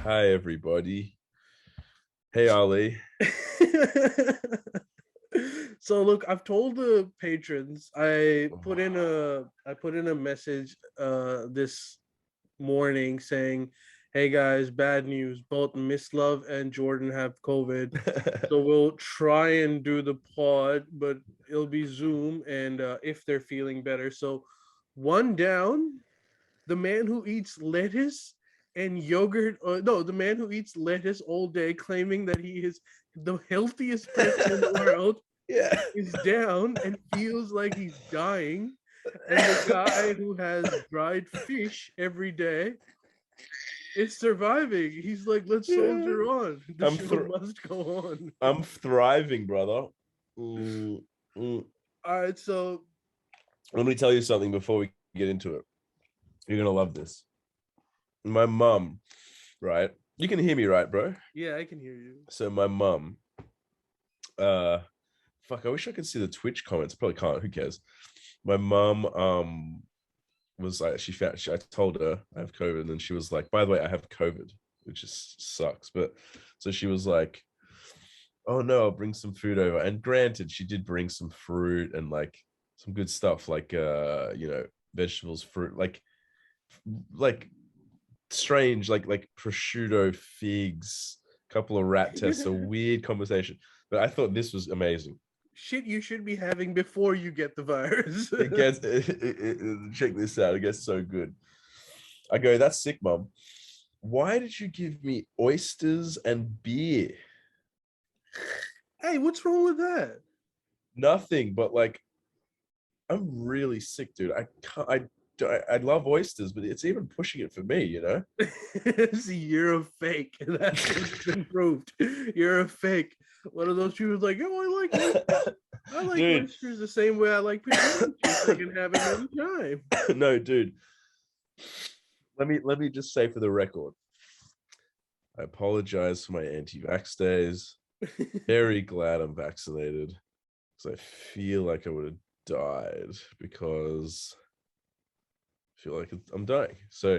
Hi, everybody. Hey, Ali. So look, I've told the patrons. I put in a message this morning saying, "Hey guys, bad news. Both Miss Love and Jordan have COVID. So we'll try and do the pod, but it'll be Zoom and if they're feeling better." So one down, the man who eats lettuce and yogurt, no, the man who eats lettuce all day, claiming that he is the healthiest person in the world, Yeah. is down and feels like he's dying. And the guy who has dried fish every day is surviving. He's like, let's Yeah. soldier on. The I'm show thr must go on. I'm thriving, brother. Mm, mm. All right, so Let me tell you something before we get into it. You're gonna love this. My mum, right? You can hear me, right, bro? yeah, I can hear you. So my mum, uh, fuck. I wish I could see the Twitch comments. Probably can't. Who cares? My mum, was like, I told her I have COVID, and then she was like, by the way, I have COVID, which just sucks. But so she was like, oh no, I'll bring some food over. And granted, she did bring some fruit and like some good stuff, like vegetables, fruit, like strange, like prosciutto, figs, couple of rat tests, a weird conversation. But I thought this was amazing. Shit you should be having before you get the virus. It gets check this out. It gets so good. I go, that's sick, mom. Why did you give me oysters and beer? Hey, what's wrong with that? Nothing, but like I'm really sick, dude. I can't. I love oysters, but it's even pushing it for me, you know. See, you're a fake. That's what's been proved. You're a fake. One of those people like, oh, I like oysters. I like Dude, oysters the same way I like potato chips. I can have them anytime. no, dude. Let me just say for the record, I apologize for my anti-vax days. Very glad I'm vaccinated because I feel like I would have died because I feel like I'm dying. So,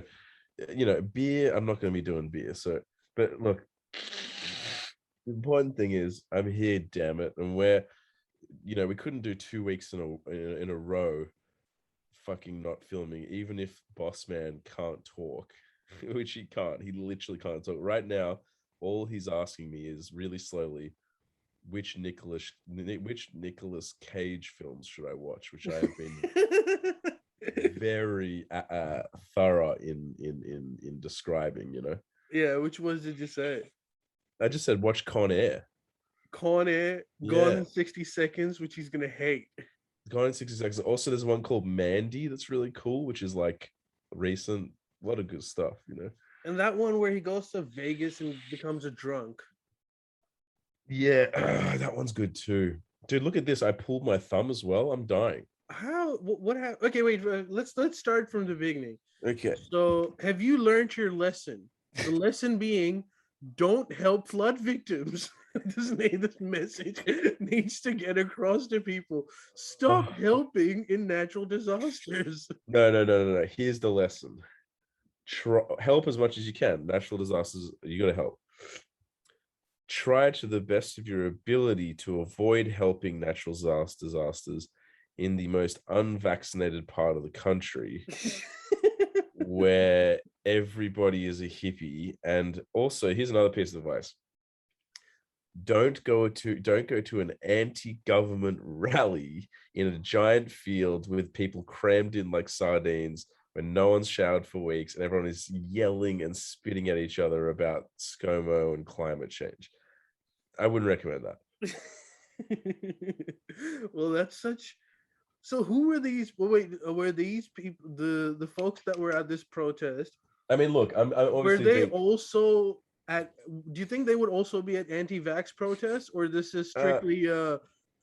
beer, I'm not going to be doing beer. So, but look, the important thing is I'm here, damn it. And we couldn't do 2 weeks in a row fucking not filming, even if boss man can't talk, which he can't. He literally can't talk. Right now, all he's asking me is really slowly, which Nicolas Cage films should I watch, which I have been very thorough in describing, Yeah, which ones did you say? I just said watch Con Air. Con Air, Gone Yeah, in 60 Seconds, which he's gonna hate. Gone in 60 Seconds. Also, there's one called Mandy that's really cool, which is like recent. A lot of good stuff. And that one where he goes to Vegas and becomes a drunk. Yeah, that one's good too. Dude, look at this. I pulled my thumb as well. I'm dying. How? What happened? Okay, wait. Let's start from the beginning. Okay. So, have you learned your lesson? The lesson being, don't help flood victims. This message needs to get across to people. Stop Oh, helping in natural disasters. no, no, no, no, no. Here's the lesson. Help as much as you can. Natural disasters, you got to help. Try to the best of your ability to avoid helping natural disasters in the most unvaccinated part of the country where everybody is a hippie. And also, here's another piece of advice. Don't go to an anti-government rally in a giant field with people crammed in like sardines when no one's showered for weeks and everyone is yelling and spitting at each other about ScoMo and climate change. I wouldn't recommend that. Well, that's such. So, who were these? Well, wait, were these people the folks that were at this protest? I mean, look, I'm Were obviously they being also at? Do you think they would also be at anti-vax protests, or this is strictly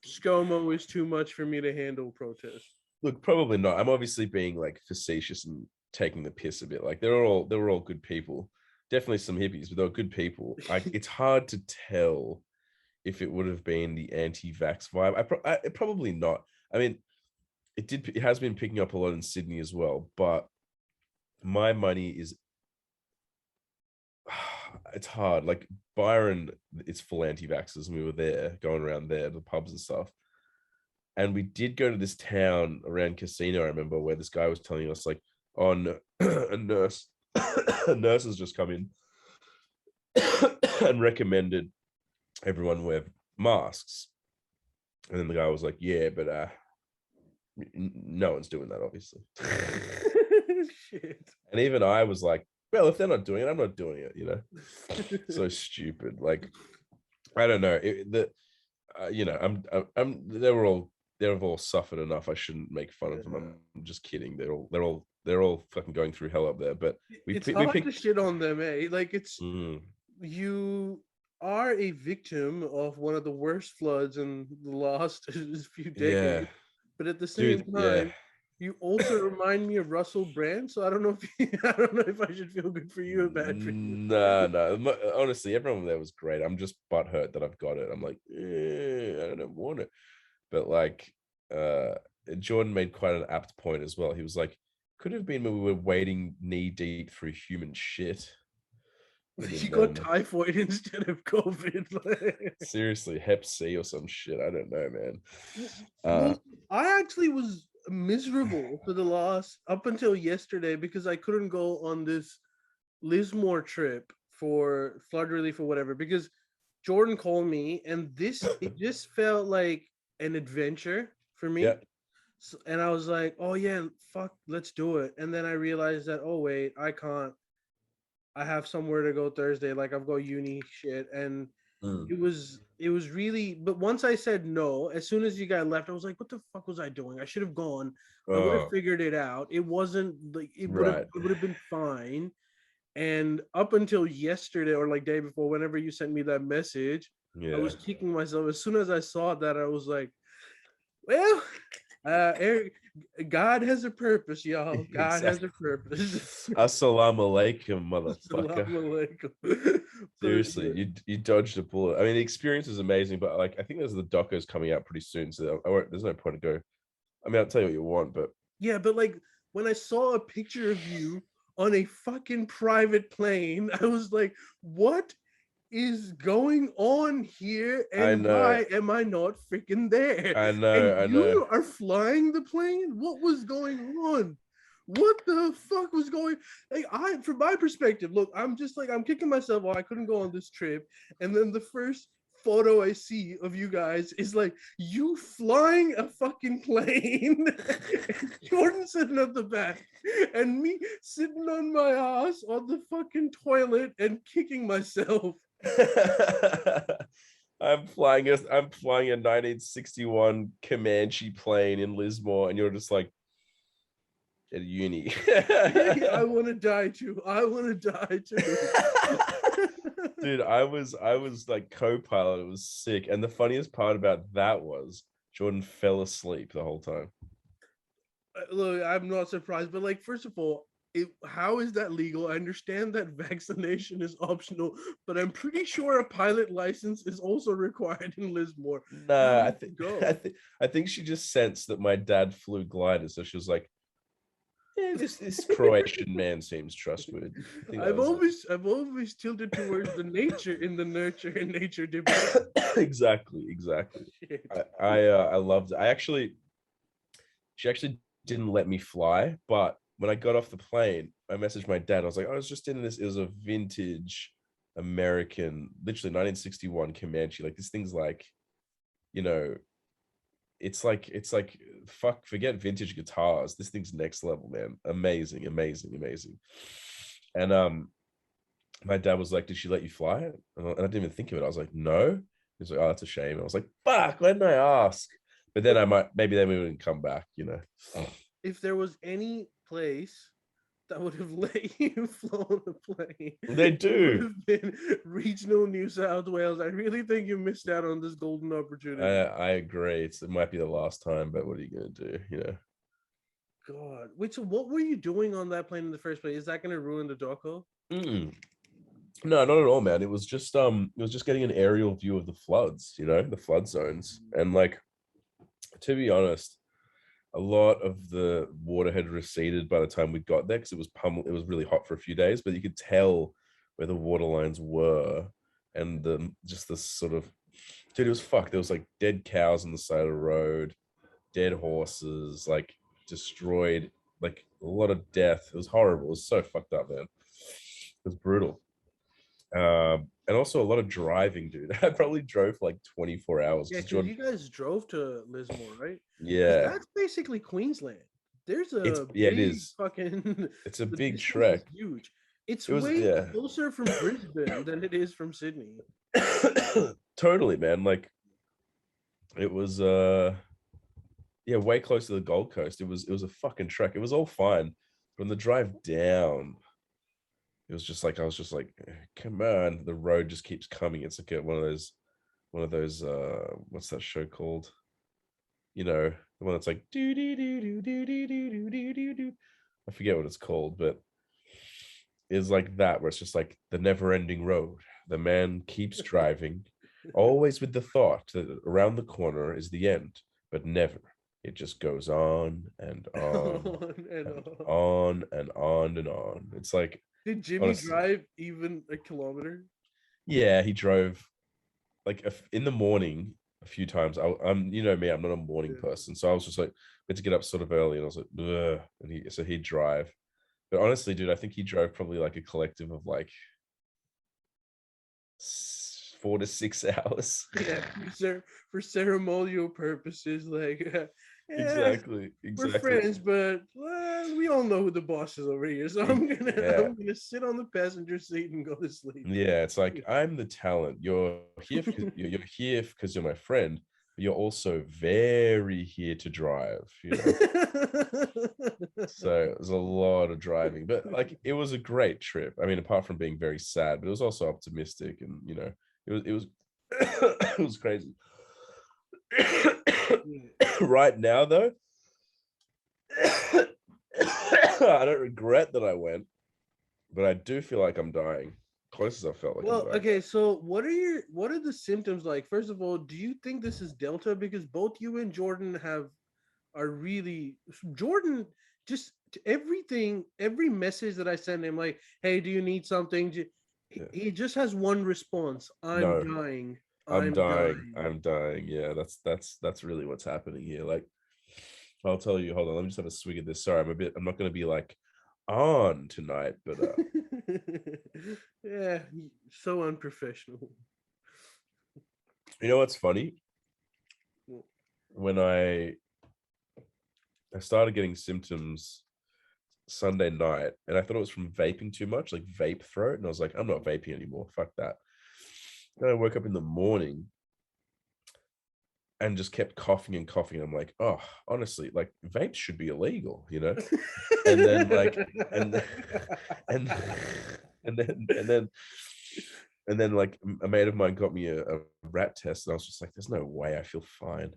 ScoMo is too much for me to handle protest? look, probably not. I'm obviously being like facetious and taking the piss a bit. Like they were all good people. Definitely some hippies, but they were good people. It's hard to tell if it would have been the anti-vax vibe. Probably not. I mean, it has been picking up a lot in Sydney as well, but my money is it's hard. Like Byron, it's full anti-vaxxers, and we were there, going around there, the pubs and stuff. And we did go to this town around Casino, I remember, where this guy was telling us, like, on a nurse, a nurse has just come in and recommended everyone wear masks. And then the guy was like, yeah, but no one's doing that, obviously. Shit. And even I was like, well, if they're not doing it, I'm not doing it, you know. So stupid. Like, I don't know. You know, they've all suffered enough. I shouldn't make fun of them. I'm just kidding. They're all fucking going through hell up there. But it's hard to shit on them, eh? Like it's you are a victim of one of the worst floods in the last few decades. But at the same time, you also remind me of Russell Brand. So I don't know if I don't know if I should feel good for you or bad for you. No. Honestly, everyone there was great. I'm just butthurt that I've got it. I'm like, I don't want it. But like, Jordan made quite an apt point as well. He was like, could have been when we were wading knee deep through human shit. You got typhoid instead of COVID. Seriously, Hep C or some shit. I don't know, man. Well, I actually was miserable for the last up until yesterday because I couldn't go on this Lismore trip for flood relief or whatever because Jordan called me and it just felt like an adventure for me. Yeah. So, and I was like, oh yeah, fuck, let's do it. And then I realized that, oh wait, I can't. I have somewhere to go Thursday. Like I've got uni shit. And it was really, but once I said no, as soon as you guys left, I was like, what the fuck was I doing? I should have gone. I would have figured it out. It wasn't like it would have been fine. And up until yesterday or like day before, whenever you sent me that message, I was kicking myself. As soon as I saw that, I was like, well, Eric, God has a purpose, y'all. God has a purpose. Assalamu alaikum, motherfucker. Assalamu alaikum. Seriously, you dodged a bullet. I mean, the experience is amazing, but like, I think there's the docos coming out pretty soon, so there's no point to go. I mean, I'll tell you what you want, but yeah, but like when I saw a picture of you on a fucking private plane, I was like, what is going on here? And why am I not freaking there? I know. You are flying the plane? What was going on? What the fuck was going like from my perspective, look, I'm just like I'm kicking myself while I couldn't go on this trip. And then the first photo I see of you guys is like you flying a fucking plane, Jordan sitting at the back, and me sitting on my ass on the fucking toilet and kicking myself. I'm flying a 1961 Comanche plane in Lismore, and you're just like at uni. I want to die too. Dude, I was like co-pilot. It was sick. And the funniest part about that was Jordan fell asleep the whole time. Look, I'm not surprised, but like, first of all, how is that legal? I understand that vaccination is optional, but I'm pretty sure a pilot license is also required in Lismore. Nah, I think she just sensed that my dad flew gliders, so she was like, yeah, this Croatian man seems trustworthy. I've always tilted towards the nature in the nurture and nature debate. Exactly. I loved it. She actually didn't let me fly, but when I got off the plane, I messaged my dad. I was like, I was just in this. It was a vintage American, literally 1961 Comanche. Like this thing's like, you know, it's like fuck, forget vintage guitars. This thing's next level, man. Amazing. And my dad was like, did she let you fly it? And I didn't even think of it. I was like, no. He was like, oh, that's a shame. I was like, fuck, why didn't I ask? But then maybe we wouldn't come back, you know. If there was any place that would have let you flown a plane, they do. It would have been regional New South Wales. I really think you missed out on this golden opportunity. I agree. It might be the last time, but what are you gonna do? You know. God, wait. So what were you doing on that plane in the first place? Is that going to ruin the doco? No, not at all, man. It was just getting an aerial view of the floods. You know, the flood zones, and like, to be honest, a lot of the water had receded by the time we got there because it was really hot for a few days, but you could tell where the water lines were, and just this sort of, dude, it was fucked. There was like dead cows on the side of the road, dead horses, like destroyed, like a lot of death. It was horrible. It was so fucked up, man. It was brutal. And also a lot of driving, dude. I probably drove for like 24 hours Yeah, because because Jordan. you guys drove to Lismore, right? Because Yeah, that's basically Queensland. There's it's a yeah, it big is. fucking It's a the big distance is trek. huge. It's It was, way yeah. closer from Brisbane than it is from Sydney. Totally, man. Like it was yeah, way close to the Gold Coast. It was a fucking trek. It was all fine. But on the drive down, it was just like I was just like, come on, the road just keeps coming. It's like one of those what's that show called? You know, the one that's like do do do do do do do do do do. I forget what it's called, but it's like that where it's just like the never-ending road. The man keeps driving, always with the thought that around the corner is the end, but never. It just goes on and on On and and on. on and on and on. It's like, Did Jimmy honestly, drive even a kilometer? yeah, he drove like in the morning a few times. I'm, you know me, I'm not a morning Yeah. person, so I was just like, we had to get up sort of early, and I was like, ugh. And he'd drive. But honestly, dude, I think he drove probably like a collective of like 4 to 6 hours. Yeah, for ceremonial purposes, like yeah, Exactly, we're exactly. friends, but we all know who the boss is over here. So Yeah, I'm gonna sit on the passenger seat and go to sleep. yeah. It's like I'm the talent. You're here because you're here because you're my friend, but you're also very here to drive. You know. So there's a lot of driving, but like it was a great trip. I mean, apart from being very sad, but it was also optimistic, and you know, it was it was crazy. Right now, though, I don't regret that I went, but I do feel like I'm dying. Close as I felt like I'm Well, dying. okay, so what are the symptoms like? First of all, do you think this is Delta? Because both you and Jordan are really Jordan just everything, every message that I send him, like, hey, do you need something? Yeah. He just has one response: I'm No, dying. I'm I'm dying. dying. I'm dying. Yeah, that's really what's happening here. Like, I'll tell you. Hold on, let me just have a swig of this. Sorry, I'm not gonna be like on tonight, but Yeah, so unprofessional. you know what's funny? Well, When I started getting symptoms Sunday night, and I thought it was from vaping too much, like vape throat, and I was like, I'm not vaping anymore. Fuck that. Then I woke up in the morning and just kept coughing and coughing. I'm like, oh, honestly, like vapes should be illegal, you know? And then like, and and and then like a mate of mine got me a rat test, and I was just like, there's no way I feel fine.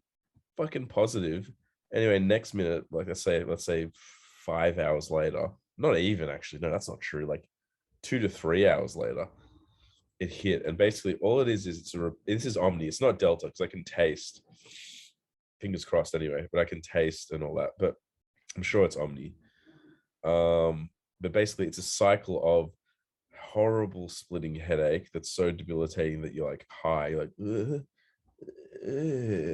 Fucking positive. Anyway, next minute, like let's say 5 hours later, not even actually, no, that's not true. Like 2 to 3 hours later, it hit, and basically all it is this is Omni. It's not Delta because I can taste. Fingers crossed, anyway, but I can taste and all that. But I'm sure it's Omni. But basically, it's a cycle of horrible splitting headache that's so debilitating that you're like high, you're like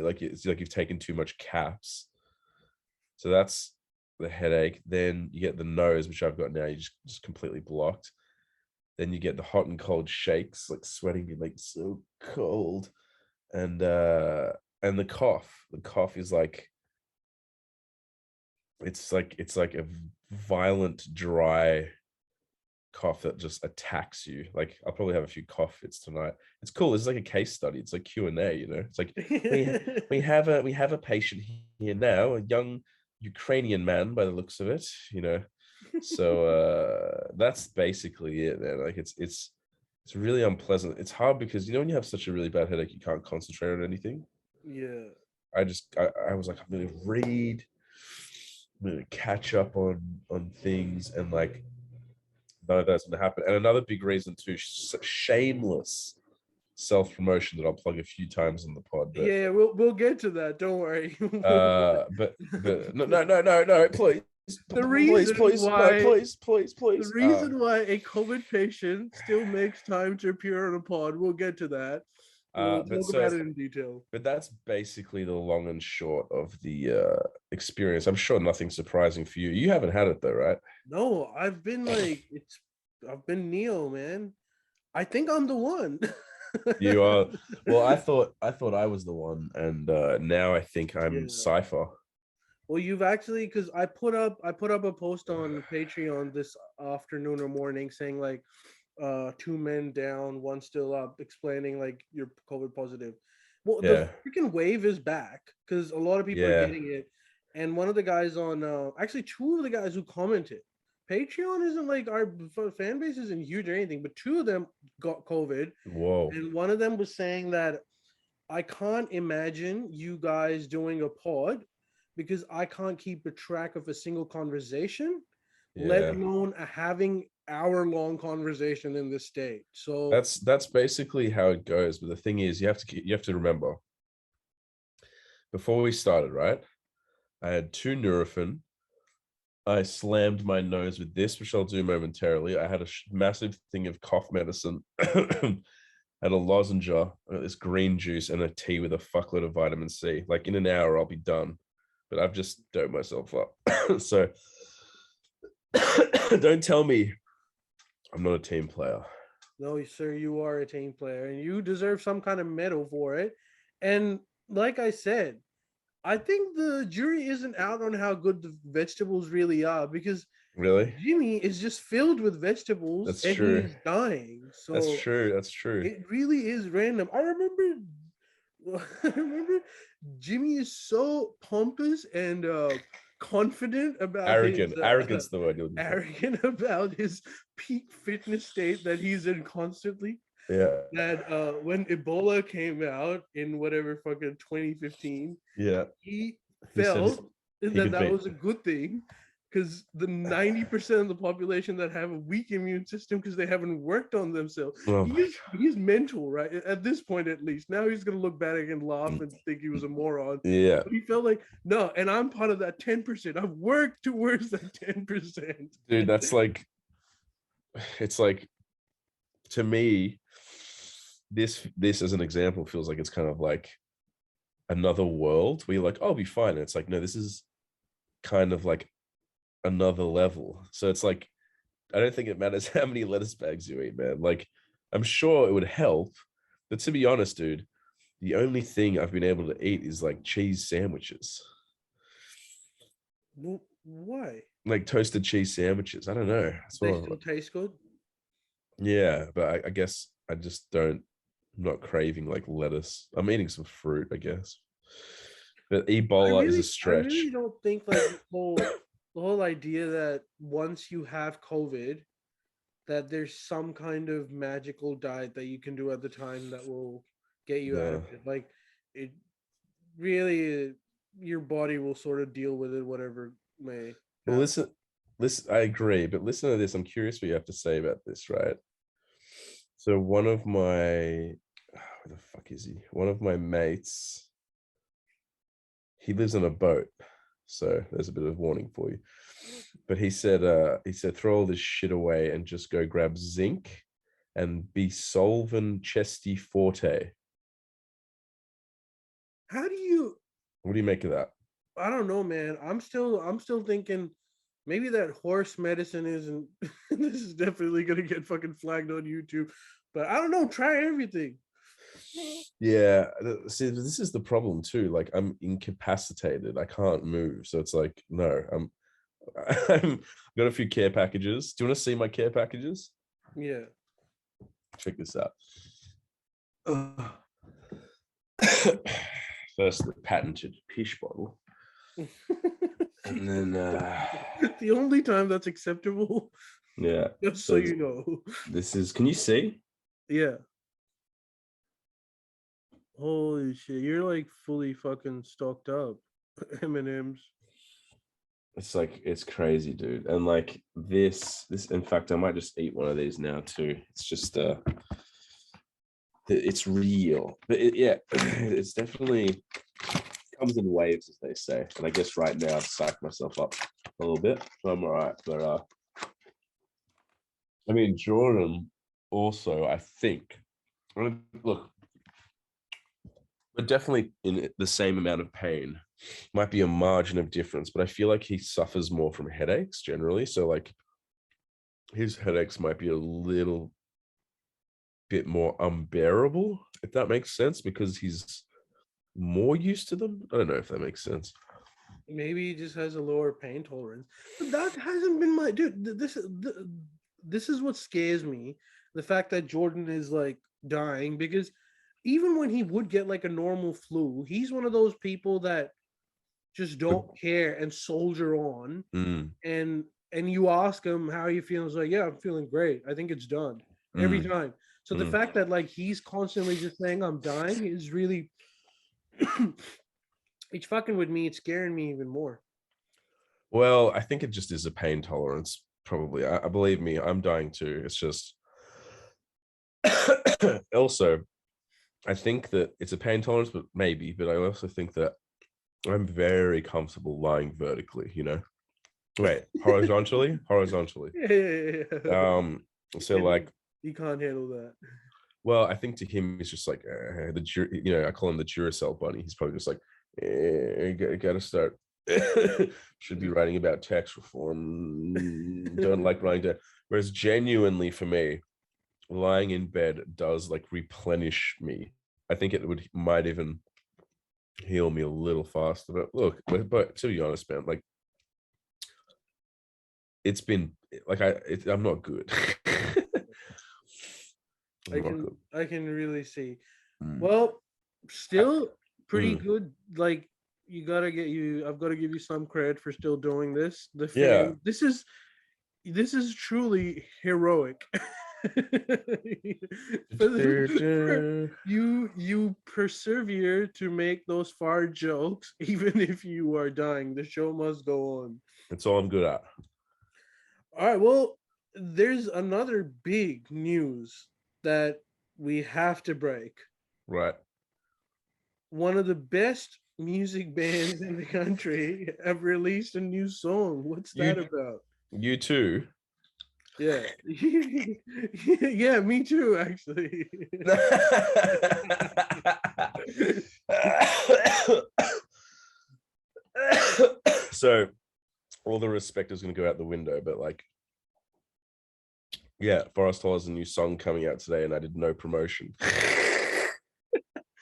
like it's like you've taken too much caps. So that's the headache. Then you get the nose, which I've got now. You just completely blocked. Then you get the hot and cold shakes, like sweating, being like so cold, and the cough. The cough is like it's like a violent dry cough that just attacks you. Like I'll probably have a few cough fits tonight. It's cool. It's like a case study. It's like Q&A, you know. It's like we have a patient here now, a young Ukrainian man by the looks of it, you know. So that's basically it, man. Like it's really unpleasant. It's hard because you know when you have such a really bad headache, you can't concentrate on anything. Yeah. I was like, I'm gonna read, I'm gonna catch up on things, and like none of that's gonna happen. And another big reason too, shameless self-promotion that I'll plug a few times in the pod. But Yeah, we'll get to that. Don't worry. but no, please, The please, reason please, no, why please. the reason why a COVID patient still makes time to appear on a pod, we'll get to that. We'll but talk about it in detail. But that's basically the long and short of the experience. I'm sure nothing surprising for you. You haven't had it though, right? No, I've been Neo, man. I think I'm the one. You are. Well, I thought I was the one, and now I think I'm Yeah. Cypher. Well, you've actually, because I put up a post on Patreon this afternoon or morning saying like 2 men down, one still up, explaining like you're COVID positive. Well, the Yeah, freaking wave is back because a lot of people are yeah, getting it. And one of the guys on actually two of the guys who commented, Patreon isn't like our fan base isn't huge or anything, but two of them got COVID. whoa, And one of them was saying that I can't imagine you guys doing a pod because I can't keep a track of a single conversation, let yeah. alone having hour-long conversation in this state. So That's basically how it goes. But the thing is, you have to remember before we started, right? I had 2 Nurofen. I slammed my nose with this, which I'll do momentarily. I had a massive thing of cough medicine. Had a lozenge, this green juice, and a tea with a fuckload of vitamin C. Like in an hour, I'll be done. But I've just doped myself up. So don't tell me I'm not a team player. no, sir, you are a team player and you deserve some kind of medal for it. And like I said, I think the jury isn't out on how good the vegetables really are because Really? Jimmy is just filled with vegetables That's and true. he's dying. That's So true. That's true. it really is random. I remember I remember Jimmy is so pompous and confident about his Arrogance the word you're looking for. arrogant about his peak fitness state that he's in constantly. Yeah. That when Ebola came out in whatever fucking 2015, Yeah. he He said felt he that could beat. was a good thing because the 90% of the population that have a weak immune system because they haven't worked on themselves. Oh my He's mental, right? At this point, at least. Now he's gonna look back and laugh and think he was a moron. Yeah. But he felt like, no, and I'm part of that 10%. I've worked towards that 10%. Dude, that's like, it's like, to me, this as an example feels like it's kind of like another world where you're like, oh, I'll be fine. And it's like, no, this is kind of like another level. So it's like, I don't think it matters how many lettuce bags you eat, man. Like, I'm sure it would help, but to be honest, dude, the only thing I've been able to eat is like cheese sandwiches, Why? like toasted cheese sandwiches. I don't know. They still taste good? Yeah, but I guess I just don't. I'm not craving like lettuce. I'm eating some fruit, I guess. But Ebola is a I stretch. really don't think like the whole idea that once you have COVID, that there's some kind of magical diet that you can do at the time that will get you out of No. it. Like it really, your body will sort of deal with it, whatever may. Well, Happen. listen. I agree, but listen to this. I'm curious what you have to say about this, right? So one of my, where the fuck is he? One of my mates. He lives on a boat, so there's a bit of warning for you. But he said throw all this shit away and just go grab zinc and be solven chesty forte. How do you? What do you make of that? I don't know, man. I'm still thinking maybe that horse medicine isn't. This is definitely gonna get fucking flagged on YouTube, but I don't know. Try everything. Yeah, see, this is the problem too. Like, I'm incapacitated. I can't move. So it's like, no, I've got a few care packages. Do you want to see my care packages? Yeah. Check this out. First, the patented pish bottle. And then The only time that's acceptable, yeah, just so you know. this is, can you see? Yeah. Holy shit, you're like fully fucking stocked up. M&Ms. It's like, it's crazy, dude. And like this in fact, I might just eat one of these now too. It's just it's real. But yeah, it's definitely comes in waves, as they say. And I guess right now I've psyched myself up a little bit, so I'm all right. But I mean, Jordan also, I think, look, we're definitely in the same amount of pain. Might be a margin of difference, but I feel like he suffers more from headaches generally. So like his headaches might be a little bit more unbearable, if that makes sense, because he's more used to them. I don't know if that makes sense. Maybe he just has a lower pain tolerance. But that hasn't been my dude. This is what scares me. The fact that Jordan is like dying, because even when he would get like a normal flu, he's one of those people that just don't care and soldier on. Mm, And you ask him how you feeling, he's like, yeah, I'm feeling great. I think it's done every mm, time. So the mm. fact that like he's constantly just saying I'm dying is really it's fucking with me. It's scaring me even more. Well, I think it just is a pain tolerance, probably. I believe me, I'm dying too. It's just also, I think that it's a pain tolerance, but maybe, but I also think that I'm very comfortable lying vertically, you know? Wait, horizontally? Horizontally. Yeah. So like, He can't handle that. well, I think to him, he's just like, I call him the Duracell bunny. He's probably just like, gotta start. Should be writing about tax reform. Don't like writing down. Whereas genuinely for me, lying in bed does like replenish me. I think it might even heal me a little faster. But look, but to be honest, man, like it's been like I'm not good. I'm not good. I can really see. Mm. Well, I- still pretty mm. good. Like I've got to give you some credit for still doing this. The Yeah. fan this is truly heroic. You persevere to make those far jokes even if you are dying. The show must go on. That's all I'm good at. All right, well, there's another big news that we have to break. Right. One of the best music bands in the country have released a new song. What's that You about? you too. Yeah. Yeah, me too, actually. So all the respect is going to go out the window, but like, yeah, Forest Hall has a new song coming out today, and I did no promotion.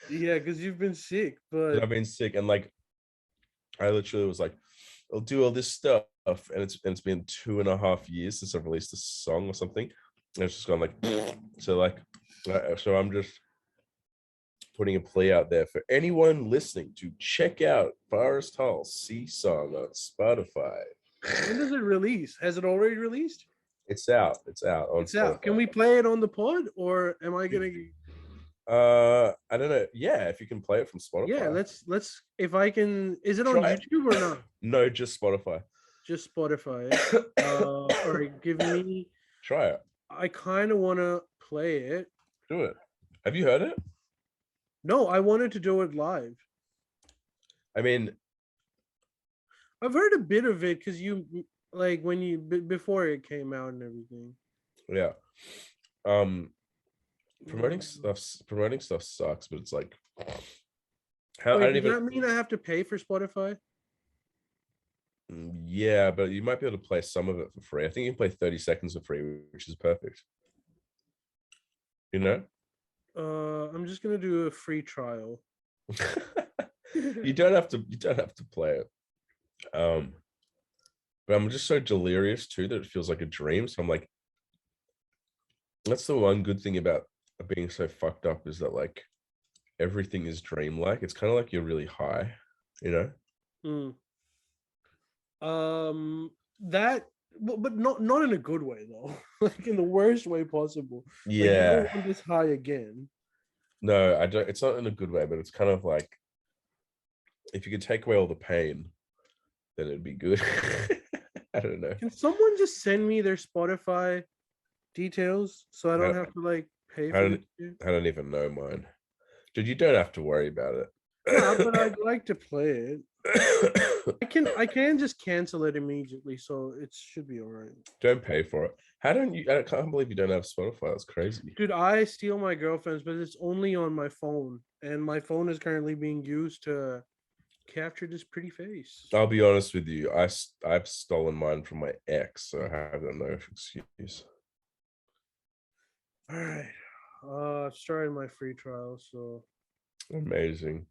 Yeah, because you've been sick, but I've been sick, and like, I literally was like, I'll do all this stuff, and it's been 2.5 years since I've released a song or something. And it's just gone like, so like, so I'm just putting a plea out there for anyone listening to check out Forest Hall Sea Song on Spotify. when does it release? Has it already released? It's out. It's out on It's Spotify. out. Can we play it on the pod, or am I gonna? I don't know. Yeah, if you can play it from Spotify. Yeah, let's. If I can, is it on Try it. YouTube or not? No, just Spotify. Just Spotify. All right, give me. Try it. I kind of want to play it. Do it. Have you heard it? No, I wanted to do it live. I mean, I've heard a bit of it because you like when you before it came out and everything. yeah. Promoting stuff sucks, but it's like, how Wait, I don't does even. that mean I have to pay for Spotify? Yeah, but you might be able to play some of it for free. I think you can play 30 seconds for free, which is perfect. You know? I'm just gonna do a free trial. You don't have to play it. But I'm just so delirious too that it feels like a dream. So I'm like, that's the one good thing about being so fucked up, is that like everything is dreamlike. It's kind of like you're really high, you know? That, but not in a good way though. Like in the worst way possible. Yeah. Like, you don't want this high again. No, I don't. It's not in a good way, but it's kind of like, if you could take away all the pain, then it'd be good. I don't know. Can someone just send me their Spotify details so I don't have to like Pay I for this don't. shit? I don't even know mine, dude. You don't have to worry about Nah, but it. I'd like to play it. I can just cancel it immediately, so it should be all right. Don't pay for it. How don't you? I can't believe you don't have Spotify. That's crazy. Dude, I steal my girlfriend's, but it's only on my phone, and my phone is currently being used to capture this pretty face. I'll be honest with you. I've stolen mine from my ex, so I have no excuse. All right. I've started my free trial, so Amazing.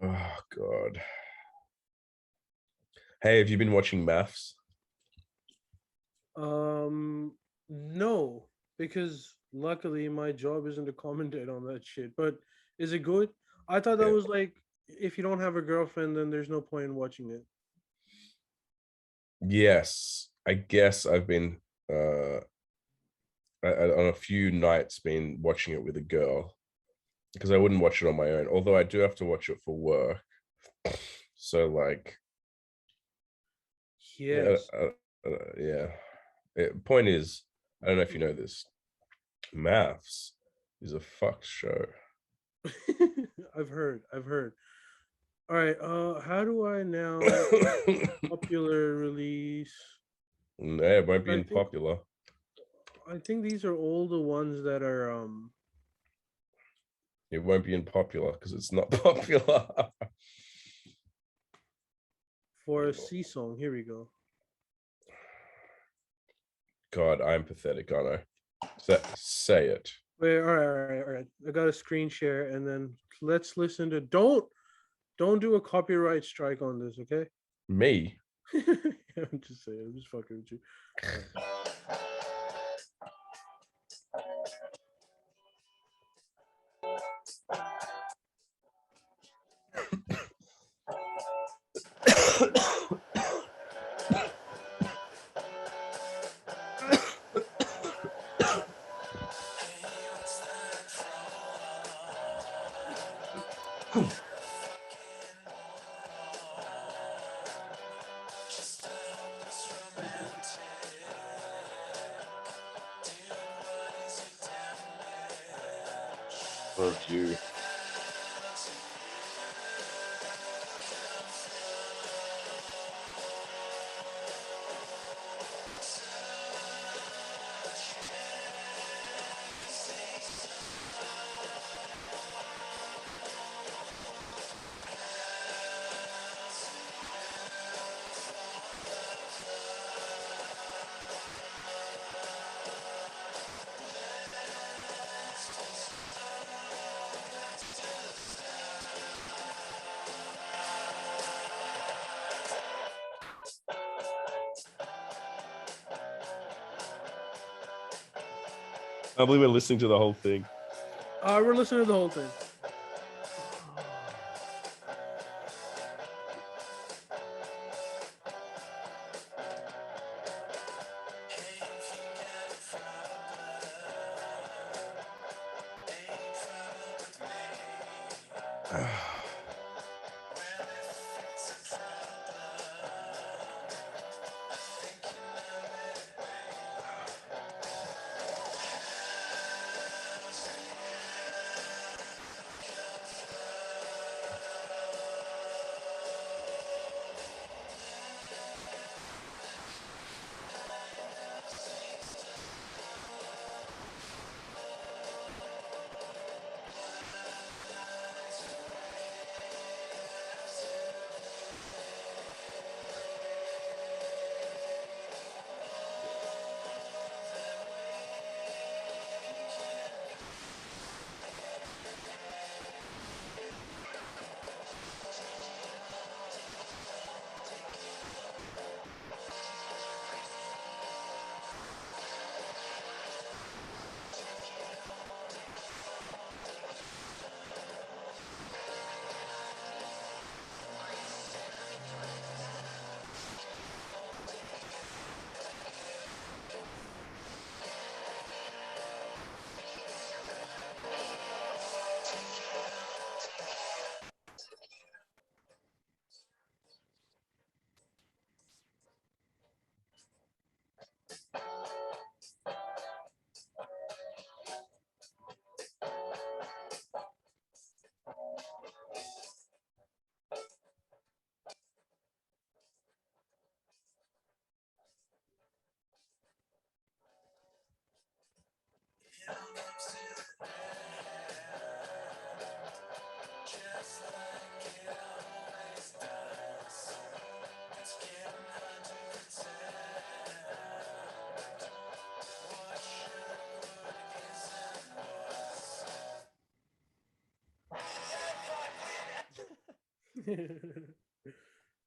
Oh God. Hey, have you been watching Maths? no, because luckily my job isn't to commentate on that shit. But is it good? I thought that Yeah. was like if you don't have a girlfriend, then there's no point in watching it. Yes, I guess I've been on a few nights been watching it with a girl because I wouldn't watch it on my own. Although I do have to watch it for work. So like, yeah, Yes. yeah. Point is, I don't know if you know this. Maths is a fucked show. I've heard. I've heard. All right. How do I now popular release? Yeah, it won't be I think unpopular. I think these are all the ones that are It won't be unpopular because it's not popular. for a C song. Here we go. God, I'm pathetic, aren't I? Say it. Wait, all right. I got a screen share, and then let's listen to. Don't do a copyright strike on this, okay? Me? I'm just saying. I'm just fucking with you. Fuck you. I believe we're listening to the whole thing. We're listening to the whole thing.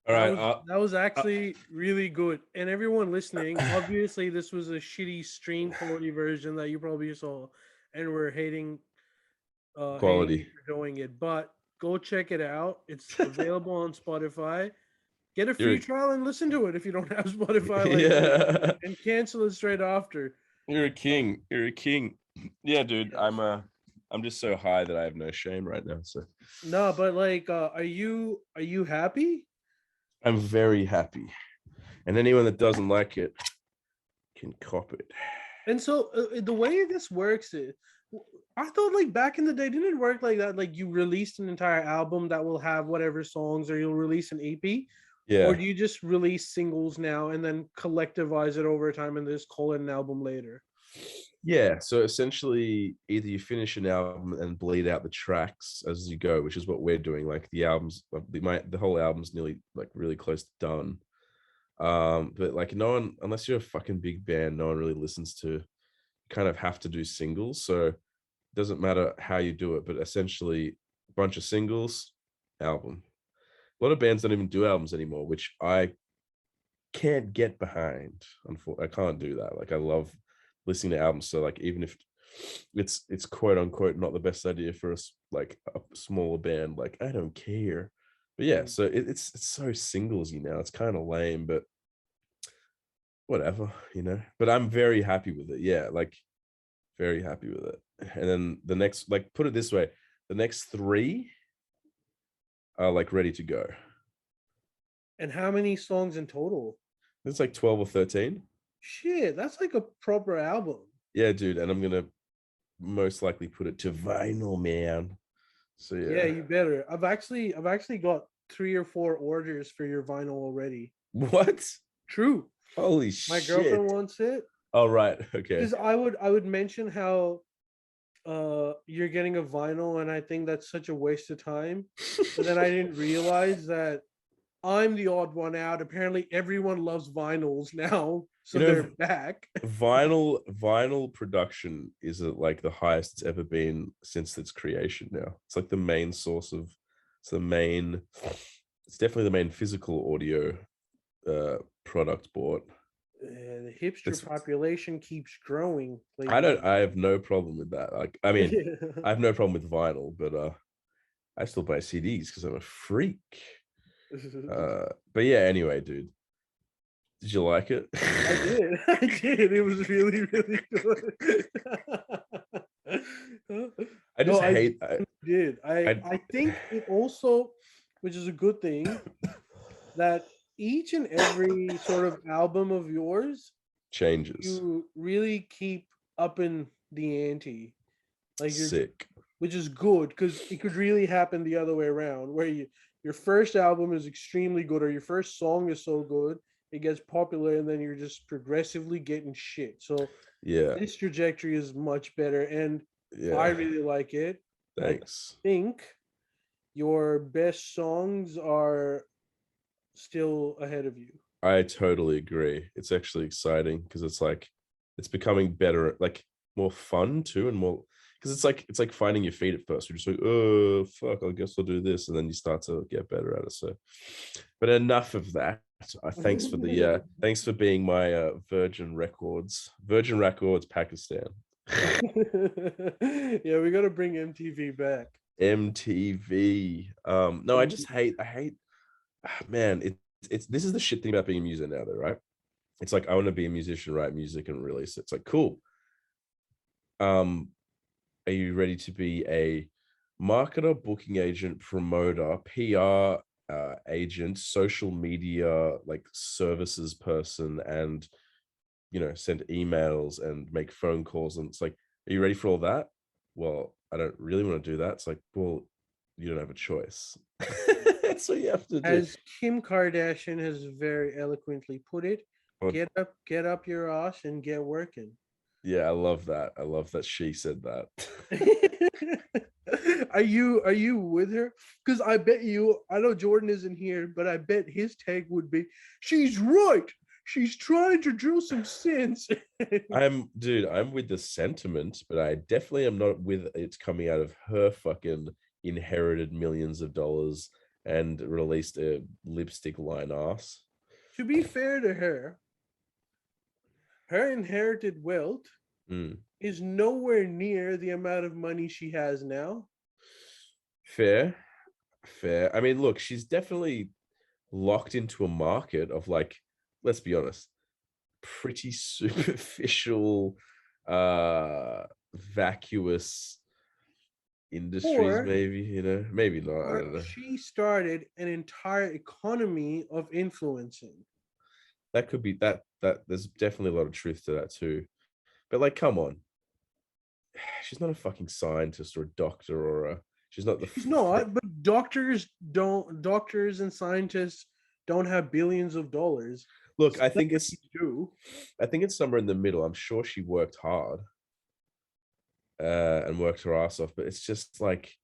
All right. That was actually really good. And everyone listening, obviously this was a shitty stream quality version that you probably saw, and we're hating me Quality. for doing it. But go check it out. It's available on Spotify. Get a You're free trial and listen to it if you don't have Spotify like me, yeah. and cancel it straight after. You're a king. You're a king. Yeah, dude. I'm just so high that I have no shame right now. So No, but like, are you happy? I'm very happy. And anyone that doesn't like it can cop it. And so the way this works is, I thought like back in the day, didn't it work like that? Like you released an entire album that will have whatever songs, or you'll release an EP, or Yeah. do you just release singles now and then collectivize it over time and just call it an album later? Yeah. So essentially, either you finish an album and bleed out the tracks as you go, which is what we're doing. Like the albums, the whole album's nearly like really close to done. But like no one, unless you're a fucking big band, no one really listens to. You kind of have to do singles. So it doesn't matter how you do it, but essentially, a bunch of singles, album. A lot of bands don't even do albums anymore, which I can't get behind. Unfortunately, I can't do that. Like I love listening to albums. So like even if it's quote unquote not the best idea for us like a smaller band, like I don't care. But yeah, so it's so singles, it's kind of lame, but whatever. But I'm very happy with it. Yeah, like very happy with it. And then the next, like put it this way, the next three are like ready to go. And how many songs in total? It's like 12 or 13. Shit, that's like a proper album. Yeah, dude. And I'm gonna most likely put it to vinyl, man. So Yeah, yeah. you better. I've actually got 3 or 4 orders for your vinyl already. What? True. Holy My shit. girlfriend wants it. Oh right. Okay. Because I would mention how you're getting a vinyl, and I think that's such a waste of time. But then I didn't realize that I'm the odd one out. Apparently everyone loves vinyls now, so they're back. Vinyl production is at like the highest it's ever been since its creation now. It's like the main source of it's definitely the main physical audio product bought. The hipster population keeps growing. I have no problem with that. Like I mean, I have no problem with vinyl, but I still buy CDs because I'm a freak. But yeah, anyway, dude. Did you like it? I did. I did. It was really, really good. I just hate. I think it also, which is a good thing, that each and every sort of album of yours changes. You really keep upping the ante, like you're sick, which is good because it could really happen the other way around, where your first album is extremely good, or your first song is so good it gets popular, and then you're just progressively getting shit. So yeah, this trajectory is much better, and I really like it. Thanks. I think your best songs are still ahead of you. I totally agree. It's actually exciting because it's like it's becoming better, like more fun too, and more because it's like finding your feet at first. You're just like, oh fuck, I guess I'll do this, and then you start to get better at it. So, but enough of that. Thanks for the thanks for being my Virgin Records, Pakistan. Yeah, we got to bring MTV back. MTV. No, I hate. Man, it's this is the shit thing about being a musician now, though, right? It's like I want to be a musician, write music, and release it. It's like cool. Are you ready to be a marketer, booking agent, promoter, PR agent, social media like services person, and send emails and make phone calls? And it's like, are you ready for all that? Well, I don't really want to do that. It's like, well, you don't have a choice. That's what you have to do. As Kim Kardashian has very eloquently put it, get up your ass and get working. Yeah, I love that. I love that she said that. Are you with her? Because I bet you, I know Jordan isn't here, but I bet his take would be, she's right. She's trying to drill some sense. I'm with the sentiment, but I definitely am not with it's coming out of her fucking inherited millions of dollars and released a lipstick line ass. To be fair to her, her inherited wealth is nowhere near the amount of money she has now. Fair. I mean, look, she's definitely locked into a market of, like, let's be honest, pretty superficial, vacuous industries, Or, maybe, maybe not. I or don't know. she started an entire economy of influencing. That could be that. There's definitely a lot of truth to that too. But, like, come on, she's not a fucking scientist or a doctor or a. She's not the. She's not, but doctors and scientists don't have billions of dollars. Look, I think it's. Do. I think it's somewhere in the middle. I'm sure she worked hard. And worked her ass off, but it's just like,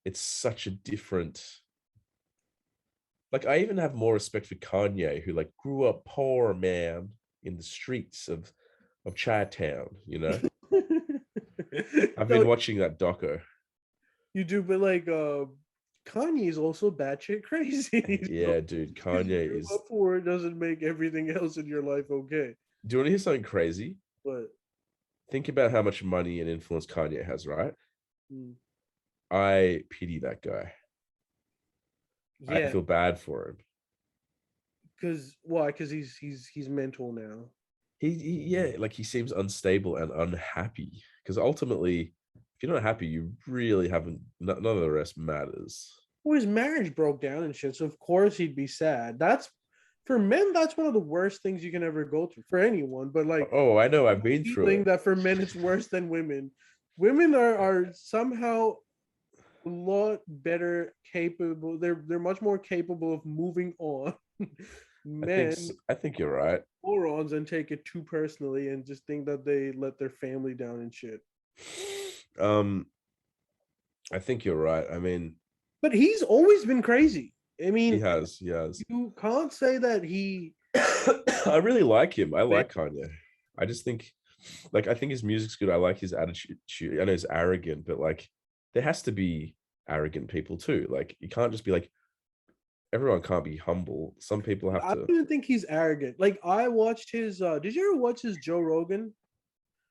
it's such a different. Like, I even have more respect for Kanye, who, like, grew up poor, man, in the streets of Chinatown. I've been watching that doco. You do, but like Kanye is also batshit crazy. Yeah, dude, Kanye is. Poor doesn't make everything else in your life okay. Do you want to hear something crazy? What? Think about how much money and influence Kanye has, right? I pity that guy. Yeah. I feel bad for him. Because why? Because he's mental now. Yeah, like, he seems unstable and unhappy. Because ultimately, if you're not happy, you really haven't. None of the rest matters. Well, his marriage broke down and shit, so of course he'd be sad. That's, for men, that's one of the worst things you can ever go through, for anyone. But, like, oh, I know, I've been through it. That for men it's worse than women. Women are somehow a lot better capable. They're much more capable of moving on. Men, I think you're right. Morons, and take it too personally and just think that they let their family down and shit. I think you're right. I mean, but he's always been crazy. I mean, he has. You can't say that he. I really like him. I like Kanye. I just think, like, I think his music's good. I like his attitude. I know he's arrogant, but, like, there has to be arrogant people too. Like, you can't just be like, everyone can't be humble. Some people have to. I don't even think he's arrogant. Like, I watched his. Did you ever watch his Joe Rogan?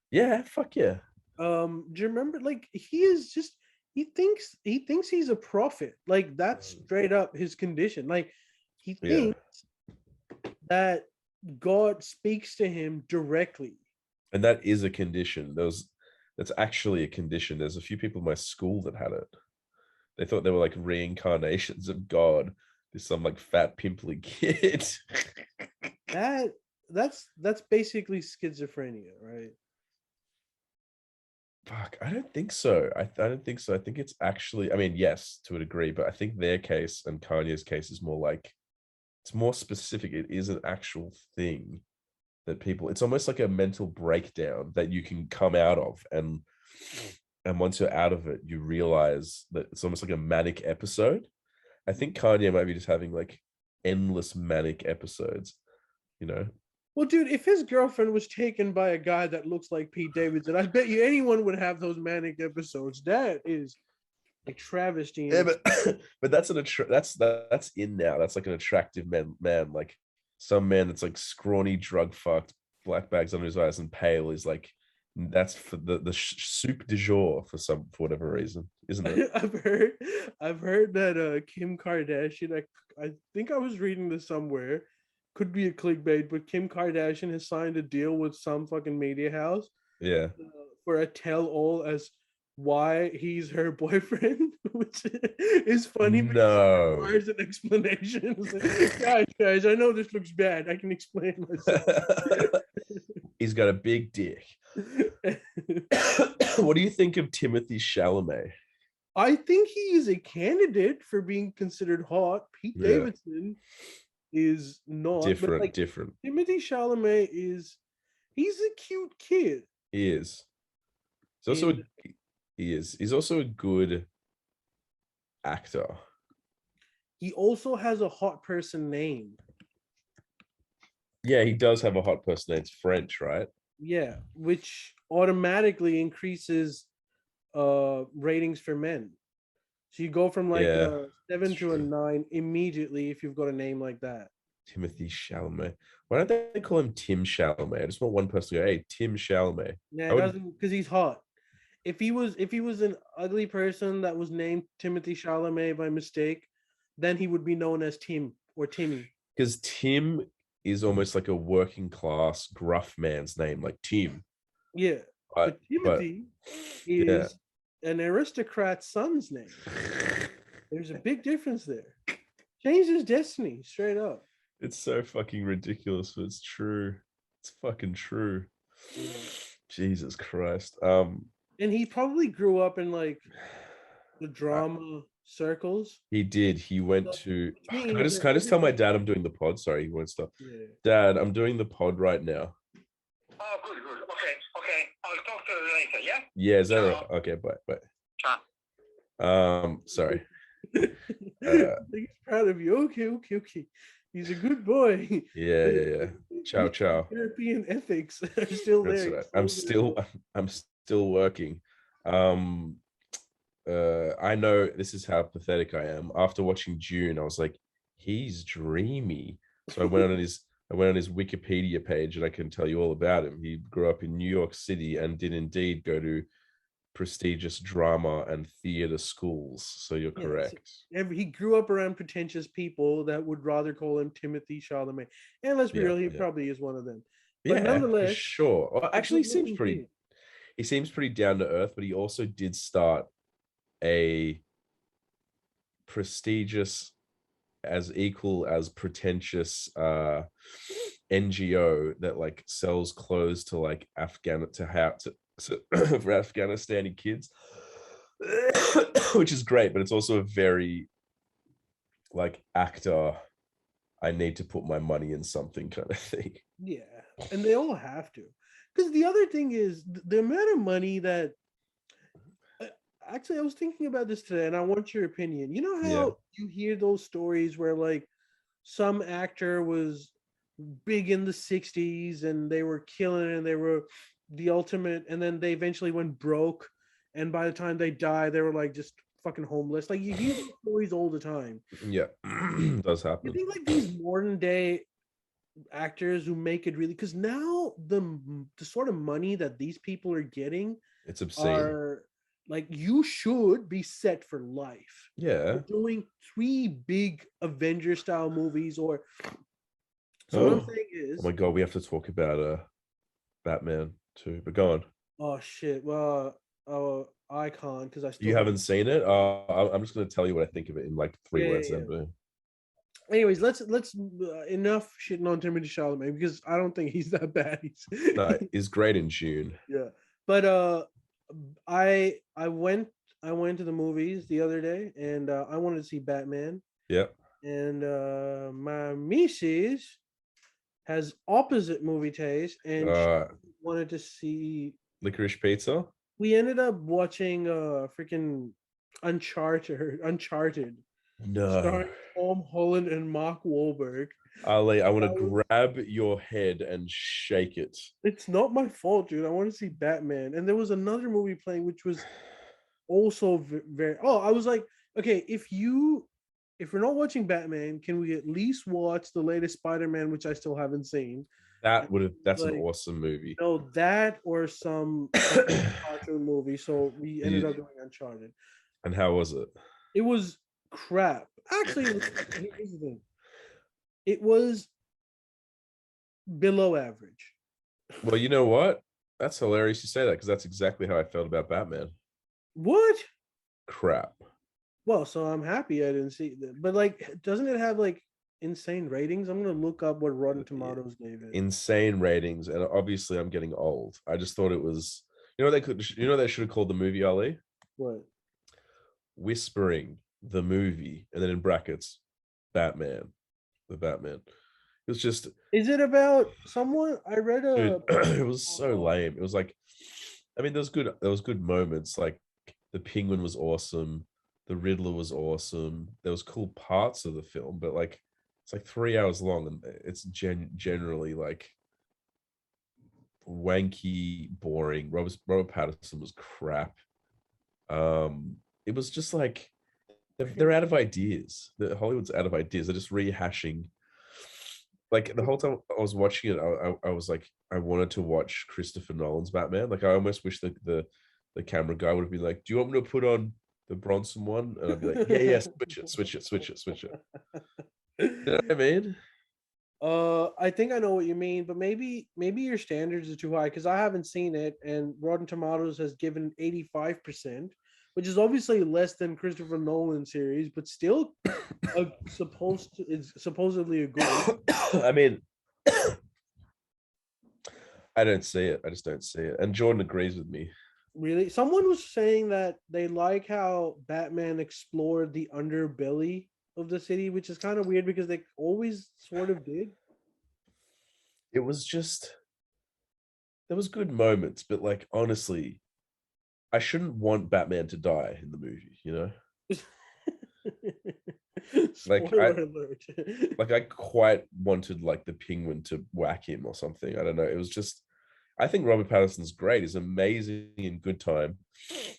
Yeah, fuck yeah. Do you remember? Like, he is just. He thinks he's a prophet. Like, that's straight up his condition. Like, he thinks that God speaks to him directly. And that is a condition. That's actually a condition. There's a few people in my school that had it. They thought they were, like, reincarnations of God. There's some, like, fat pimply kid. That's basically schizophrenia, right? Fuck, I don't think so. I don't think so. I think it's actually, I mean, yes, to a degree, but I think their case and Kanye's case is more like, it's more specific. It is an actual thing that people, it's almost like a mental breakdown that you can come out of. And once you're out of it, you realize that it's almost like a manic episode. I think Kanye might be just having, like, endless manic episodes, Well, dude, if his girlfriend was taken by a guy that looks like Pete Davidson, I bet you anyone would have those manic episodes. That is a travesty. Yeah, but that's that's in now. That's like an attractive man. Like, some man that's, like, scrawny, drug fucked, black bags under his eyes, and pale is, like, that's for the soup du jour for whatever reason, isn't it? I've heard that Kim Kardashian. I think I was reading this somewhere. Could be a clickbait, but Kim Kardashian has signed a deal with some fucking media house. Yeah. For a tell-all as why he's her boyfriend, which is funny. No. It requires an explanation. Like, guys, I know this looks bad. I can explain myself. He's got a big dick. What do you think of Timothy Chalamet? I think he is a candidate for being considered hot. Pete Davidson is not different. Timothy Chalamet he's a cute kid. He is. He's also a good actor. He also has a hot person name. Yeah, he does have a hot person name. It's French, right? Yeah, which automatically increases ratings for men. So you go from like Yeah, a it's 7 to a true. 9 immediately if you've got a name like that. Timothy Chalamet. Why don't they call him Tim Chalamet? I just want one person to go, hey, Tim Chalamet. Yeah, I it would. doesn't because he's hot. If he was an ugly person that was named Timothy Chalamet by mistake, then he would be known as Tim or Timmy. Because Tim is almost like a working class gruff man's name, like Tim. Yeah, but But Timothy yeah. is an aristocrat's son's name. There's a big difference there. Changed his destiny straight up. It's so fucking ridiculous, but it's true. It's fucking true. Yeah. Jesus Christ. And he probably grew up in like the I, drama circles, he did. He went so- to. which means Can that I just tell my everything. dad I'm doing the pod? Sorry, he won't stop. Yeah. Dad, I'm doing the pod right now. Oh, good, good. Okay, okay. I'll talk to you later, yeah? Yeah, is that Ciao. right? Okay, bye. Ciao. Sorry. He's proud of you. Okay. He's a good boy. Yeah. Ciao, ciao. European ethics are still That's there. right. He's still I'm still working. I know this is how pathetic I am. After watching June, I was like, he's dreamy. So I went on his Wikipedia page and I can tell you all about him. He grew up in New York City and did indeed go to prestigious drama and theater schools. So you're yeah, so correct. he grew up around pretentious people that would rather call him Timothy Chalamet. And let's be real, he Yeah. probably is one of them. But Yeah, for nonetheless, sure. Well, a actually, good-looking kid. he seems pretty down to earth, but he also did start a prestigious as equal as pretentious NGO that like sells clothes to like for Afghanistani kids, which is great, but it's also a very like actor. I need to put my money in something kind of thing. Yeah, and they all have to. Because the other thing is the amount of money that uh, actually I was thinking about this today and I want your opinion. You know Yeah, how you hear those stories where like some actor was big in the 60s and they were killing it and they were the ultimate and then they eventually went broke and by the time they die they were like just fucking homeless. Like you hear those stories all the time. yeah, does You happen. think like these modern day actors who make it really because now the sort of money that these people are getting It's obscene. are like you should be set for life Yeah. for doing three big Avenger style movies or so what I'm Oh saying is my god, we have to talk about Batman too. But go on. oh shit icon because I still You haven't haven't seen it? I'm just gonna tell you what I think of it in like three yeah, words. yeah, Then boom. yeah. Anyways, let's enough shitting on Timothy Chalamet because I don't think he's that bad. No, it's great in June. Yeah, but I went to the movies the other day and I wanted to see Batman Yep. and my missus has opposite movie taste and she Uh, wanted to see. Licorice Pizza. We ended up watching freaking Uncharted, No, starring Tom Holland and Mark Wahlberg. Ali, I want to That was grab your head and shake it. It's not my fault, dude. I want to see Batman. And there was another movie playing, which was also very. Oh, I was like, okay, if we're not watching Batman, can we at least watch the latest Spider-Man, which I still haven't seen? And That's an like, awesome movie. no, that or some cartoon movie. So we ended up going Uncharted. And how was it? It was crap. Actually, here's the thing. It was below average. Well, you know what? That's hilarious you say that because that's exactly how I felt about Batman. What? Crap. Well, so I'm happy I didn't see that. But like, doesn't it have like insane ratings? I'm gonna look up what Rotten Tomatoes gave it. Insane ratings, and obviously I'm getting old. I just thought it was, they should have called the movie, Ali? What? Whispering the movie, and then in brackets, Batman, the Batman. It was just, Is it about someone? I read dude, a it was so lame. It was like, I mean, there was good moments. Like the Penguin was awesome, the Riddler was awesome. There was cool parts of the film, but like it's like 3 hours long, and it's generally like wanky, boring. Robert Pattinson was crap. It was just like they're out of ideas. Hollywood's out of ideas. They're just rehashing. Like the whole time I was watching it, I was like, I wanted to watch Christopher Nolan's Batman. Like I almost wish the camera guy would have been like, "Do you want me to put on the Bronson one?" And I'd be like, "Yeah, yeah, switch it." You know what I mean? I think I know what you mean, but maybe your standards are too high because I haven't seen it, and Rotten Tomatoes has given 85%, which is obviously less than Christopher Nolan series, but still it's supposedly a good one. I mean, I don't see it. I just don't see it. And Jordan agrees with me. Really? Someone was saying that they like how Batman explored the underbelly of the city, which is kind of weird because they always sort of did. It was just there was good moments, but like honestly, I shouldn't want Batman to die in the movie, you know? Spoiler alert. Like I quite wanted like the Penguin to whack him or something. I don't know. It was just I think Robert Pattinson's great. He's amazing in Good Time.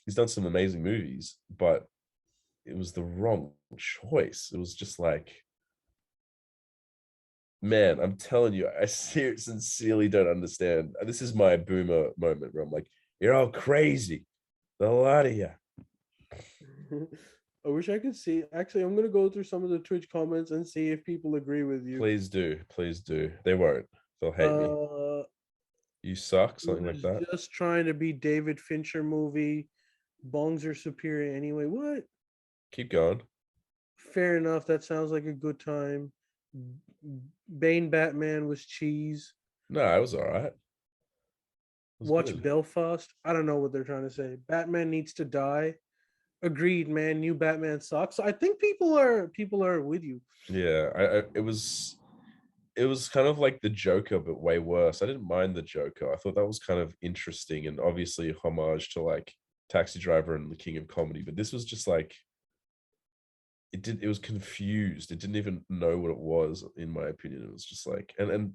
He's done some amazing movies, but it was the wrong choice. It was just like, man, I'm telling you, I sincerely don't understand. This is my boomer moment where I'm like, you're all crazy. The lot of you. I wish I could see. Actually, I'm gonna go through some of the Twitch comments and see if people agree with you. Please do. Please do. They won't. They'll hate me. You suck, something like that. Just trying to be David Fincher movie. Bongs are superior anyway. What? Keep going. Fair enough. That sounds like a good time. Bane Batman was cheese. No, it was all right. Watch good. Belfast. I don't know what they're trying to say. Batman needs to die. Agreed, man. New Batman sucks. I think people are with you. Yeah, it was kind of like the Joker, but way worse. I didn't mind the Joker. I thought that was kind of interesting and obviously a homage to like Taxi Driver and the King of Comedy. But this was just like it was confused. It didn't even know what it was, in my opinion. It was just like and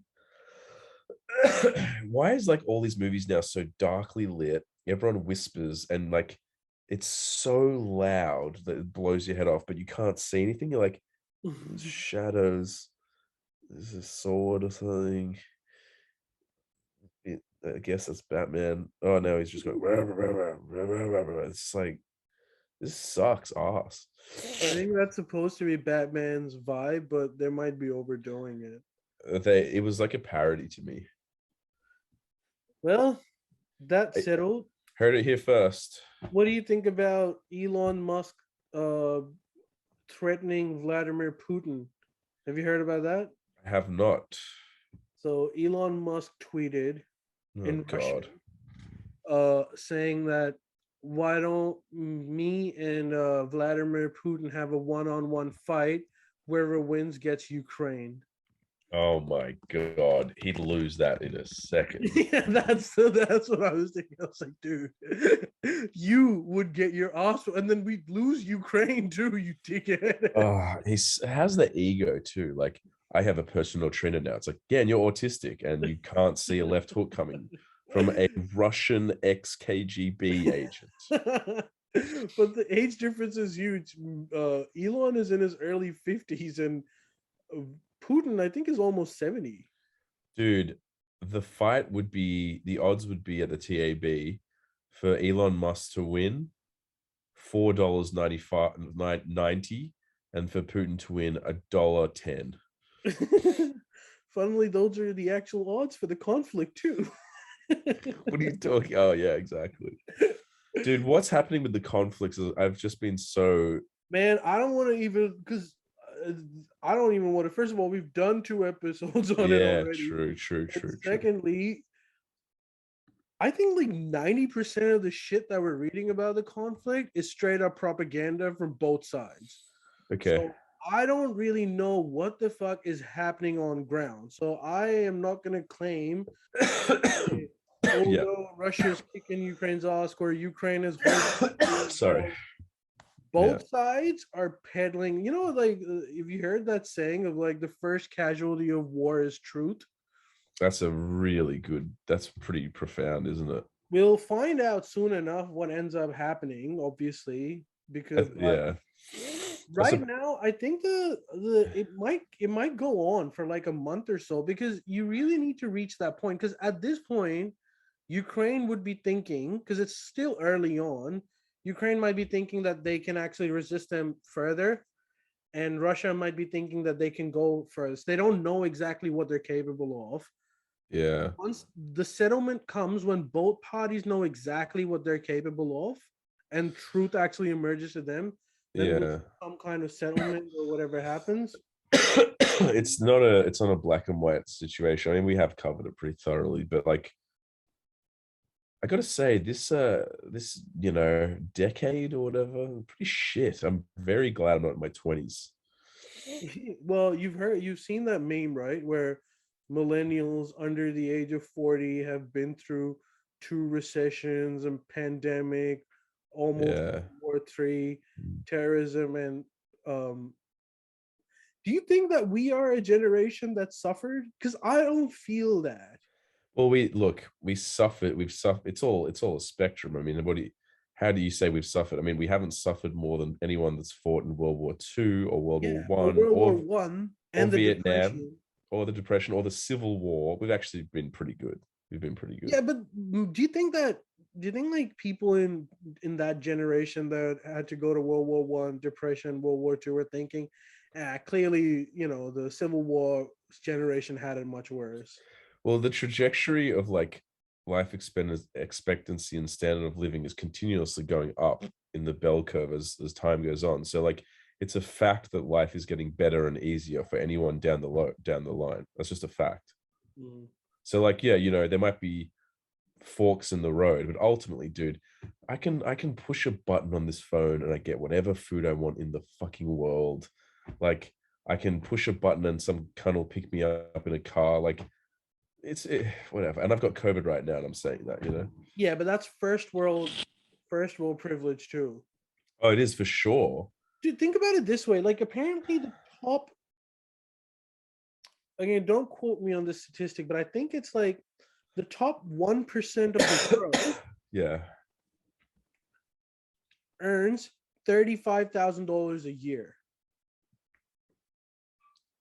why is like all these movies now so darkly lit? Everyone whispers and like it's so loud that it blows your head off, but you can't see anything. You're like shadows. There's a sword or something. I guess that's Batman. Oh no, he's just going. It's like this sucks ass. I think that's supposed to be Batman's vibe, but they might be overdoing it. It was like a parody to me. Well, that settled. Heard it here first. What do you think about Elon Musk threatening Vladimir Putin? Have you heard about that? I have not. So Elon Musk tweeted in Russian, saying that why don't me and Vladimir Putin have a one-on-one fight? Whoever wins gets Ukraine. Oh my god, he'd lose that in a second. Yeah, that's what I was thinking. I was like, dude, you would get your ass, and then we'd lose Ukraine too, you dickhead. Oh, he has the ego too. Like, I have a personal trainer now. It's like, yeah, and you're autistic and you can't see a left hook coming from a Russian ex-KGB agent. But the age difference is huge. Elon is in his early 50s and Putin, I think, is almost 70. Dude, the odds would be at the TAB for Elon Musk to win $4.90 and for Putin to win $1.10. Funnily, those are the actual odds for the conflict too. What are you talking? Oh yeah, exactly. Dude, what's happening with the conflicts? I've just been so... Man, I don't want to even... Because I don't even want to... First of all, we've done 2 episodes on it already. True. Secondly, I think like 90% of the shit that we're reading about the conflict is straight up propaganda from both sides. Okay. So I don't really know what the fuck is happening on ground. So I am not going to claim... Russia's kicking Ukraine's ass, or Ukraine is sorry. Both sides are peddling. You know, like, if you heard that saying of like the first casualty of war is truth. That's pretty profound, isn't it? We'll find out soon enough what ends up happening, obviously, because right now, I think it might go on for like a month or so, because you really need to reach that point. Because at this point, Ukraine would be thinking, because it's still early on, Ukraine might be thinking that they can actually resist them further, and Russia might be thinking that they can go first. They don't know exactly what they're capable of. Yeah. Once the settlement comes, when both parties know exactly what they're capable of, and truth actually emerges to them, then we'll Yeah. see some kind of settlement or whatever happens. It's not a black and white situation. I mean, we have covered it pretty thoroughly, but like I gotta say, this decade or whatever, pretty shit. I'm very glad I'm not in my 20s. Well, you've seen that meme, right? Where millennials under the age of 40 have been through 2 recessions and pandemic, almost Yeah. World War III, terrorism, and do you think that we are a generation that suffered? Because I don't feel that. Well, we suffered, we've suffered. It's all a spectrum. I mean, how do you say we've suffered? I mean, we haven't suffered more than anyone that's fought in World War II or World War Yeah, or One World War One or and the Vietnam depression. or the Depression or the Civil War. We've actually been pretty good. We've been pretty good. Yeah, but do you think like people in that generation that had to go to World War One, Depression, World War II were thinking, clearly, the Civil War generation had it much worse. Well, the trajectory of like life expectancy and standard of living is continuously going up in the bell curve as time goes on. So like it's a fact that life is getting better and easier for anyone down the line. That's just a fact. Mm. So like, yeah, there might be forks in the road, but ultimately, dude, I can push a button on this phone and I get whatever food I want in the fucking world. Like I can push a button and some cunt will pick me up in a car. Like whatever. And I've got COVID right now, and I'm saying that. Yeah, but that's first world privilege too. Oh, it is for sure. Dude, think about it this way. Like, apparently the top, again, don't quote me on this statistic, but I think it's like the top 1% of the world Yeah. earns $35,000 a year.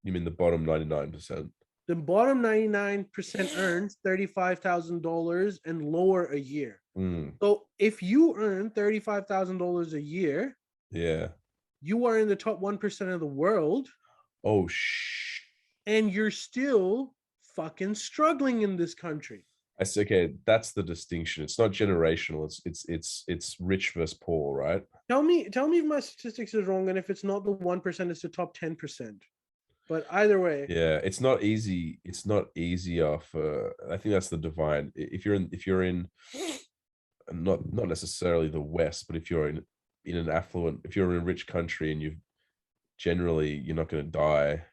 You mean the bottom 99%? The bottom 99% earns $35,000 and lower a year. Mm, So if you earn $35,000 a year, yeah. you are in the top 1% of the world, Oh, and you're still fucking struggling in this country. I see. Okay, that's the distinction. It's not generational. It's rich versus poor, right? Tell me if my statistics is wrong, and if it's not the 1%, it's the top 10%. But either way, Yeah, it's not easy. It's not easier for. I think that's the divide. If you're in, not necessarily the West, but if you're in an affluent, if you're in a rich country and you're not going to die,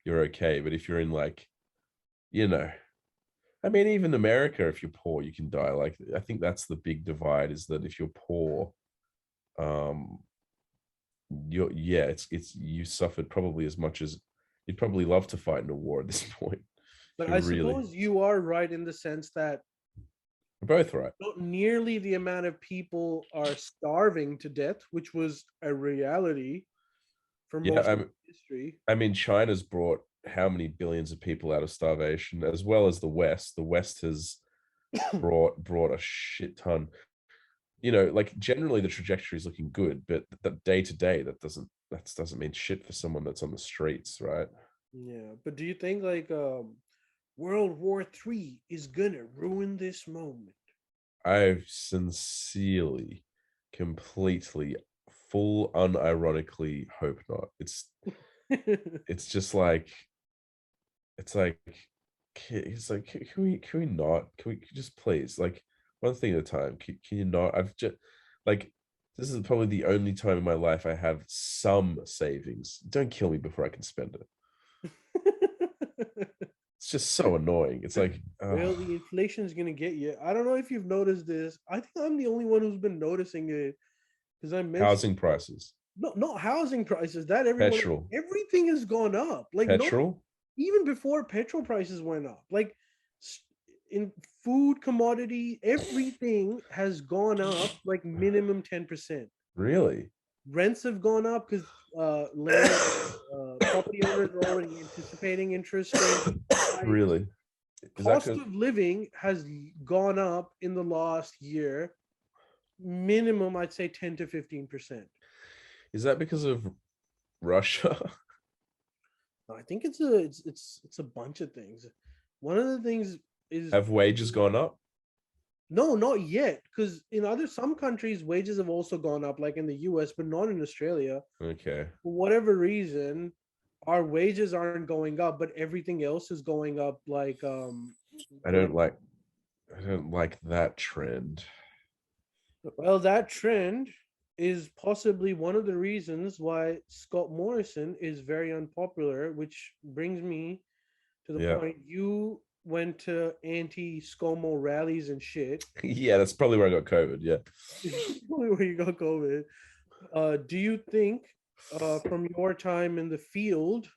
you're okay. But if you're in like, I mean, even America, if you're poor, you can die. Like, I think that's the big divide, is that if you're poor, um, it's you suffered probably as much as you'd probably love to fight in a war at this point. but If I you're really, suppose you are right in the sense that we're both right. not nearly the amount of people are starving to death, which was a reality for Yeah, most of history. I mean, China's brought how many billions of people out of starvation, as well as the West. The West has brought a shit ton. Like generally the trajectory is looking good, but that day to day, that doesn't mean shit for someone that's on the streets, right? Yeah, but do you think like World War III is gonna ruin this moment? I sincerely, completely, full unironically hope not. It's just like it's like can we not, can we just please, like, one thing at a time, can you not? I've just like this is probably the only time in my life I have some savings. Don't kill me before I can spend it. It's just so annoying. It's like Well, the inflation is gonna get you. I don't know if you've noticed this. I think I'm the only one who's been noticing it, because I mentioned housing prices, no, not housing prices. That everyone, petrol, everything has gone up. Like no, petrol. even before petrol prices went up. Like in food, commodity, everything has gone up like minimum 10%. Really? Rents have gone up because property owners are already anticipating interest rate hikes. Really? Is that Cost 'cause- of living has gone up in the last year, minimum I'd say 10 to 15%. is that because of Russia? I think it's a bunch of things. One of the things is Have wages gone up? no, not yet, because in some countries wages have also gone up, like in the US, but not in Australia. Okay. For whatever reason, our wages aren't going up, but everything else is going up. Like I don't like that trend. well, that trend is possibly one of the reasons why Scott Morrison is very unpopular, which brings me to the Yeah. point you went to anti-ScoMo rallies and shit. Yeah, that's probably where I got COVID. Yeah. Probably where you got COVID. Do you think from your time in the field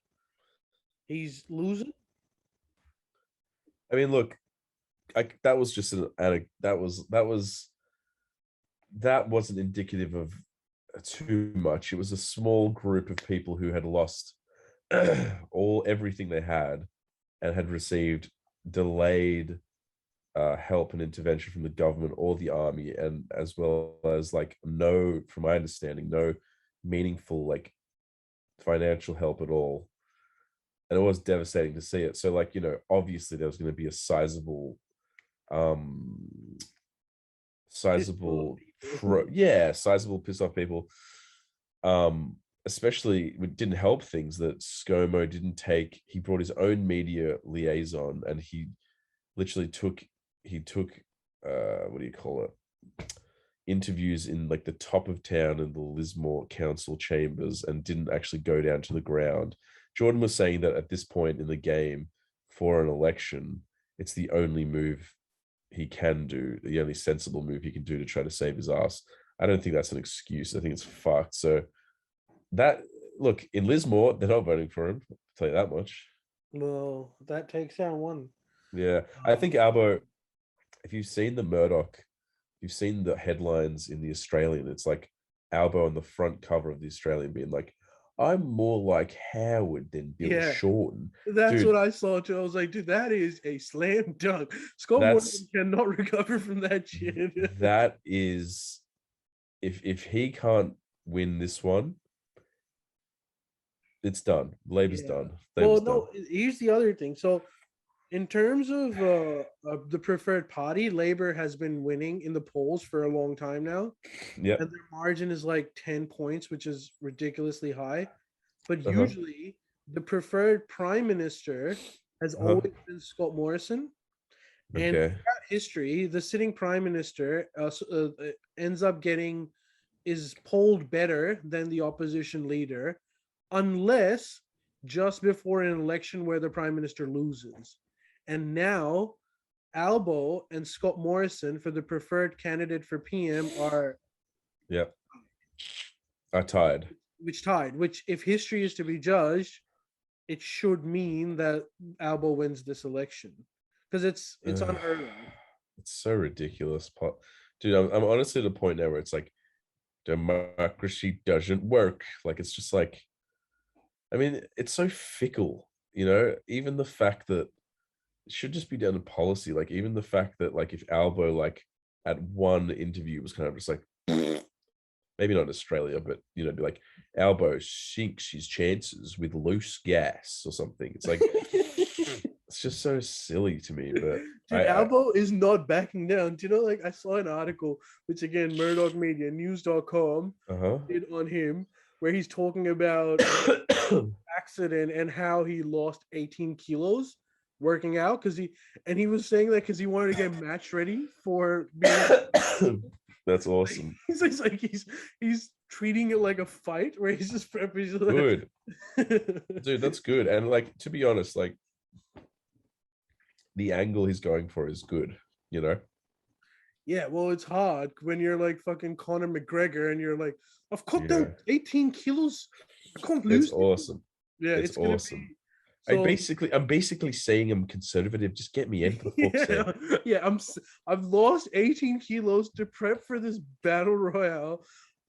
he's losing? I mean, look, that was just that wasn't indicative of too much. It was a small group of people who had lost everything they had and had received delayed help and intervention from the government or the army, and as well as like from my understanding, no meaningful like financial help at all. And it was devastating to see it. So like, obviously there was going to be a sizable sizable piss off people. Especially it didn't help things that ScoMo didn't take. He brought his own media liaison, and he literally took what do you call it, interviews in like the top of town in the Lismore council chambers, and didn't actually go down to the ground. Jordan was saying that at this point in the game for an election, it's the only move he can do, the only sensible move he can do to try to save his ass. I don't think that's an excuse. I think it's fucked. So that, look, in Lismore, they're not voting for him, I'll tell you that much. Well, that takes down one. Yeah, I think Albo, if you've seen the Murdoch, you've seen the headlines in the Australian, it's like Albo on the front cover of the Australian being like, I'm more like Howard than Bill Shorten. That's Dude, what I saw too. I was like, dude, that is a slam dunk. Scott Morrison cannot recover from that shit. That is, if he can't win this one, it's done. Labor's done. Well, no, here's the other thing. So in terms of the preferred party, Labor has been winning in the polls for a long time now. Yeah. And their margin is like 10 points, which is ridiculously high. But usually the preferred prime minister has always been Scott Morrison. And throughout history, the sitting prime minister ends up is polled better than the opposition leader, unless just before an election where the prime minister loses. And now Albo and Scott Morrison for the preferred candidate for PM are tied. Which if history is to be judged, it should mean that Albo wins this election, because it's unheard of. It's so ridiculous, dude. I'm honestly at a point now where it's like democracy doesn't work. Like, it's just like, I mean, it's so fickle, even the fact that it should just be down to policy. Like, even the fact that like if Albo like at one interview was kind of just like, maybe not in Australia, but be like, Albo sinks his chances with loose gas or something. It's like it's just so silly to me. But dude, Albo is not backing down. Do you know, like, I saw an article, which again, Murdoch Media, news.com did on him, where he's talking about accident and how he lost 18 kilos working out, because he was saying that because he wanted to get match ready for being that's awesome. He's treating it like a fight where he's just prepping. Good. Dude, that's good. And like, to be honest, like, the angle he's going for is good, Yeah, well, it's hard when you're like fucking Conor McGregor and you're like, I've cut down 18 kilos. I can't lose. It's awesome. Yeah, it's awesome. So, I'm basically saying I'm conservative. Just get me in, for fuck's sake. I've lost 18 kilos to prep for this battle royale.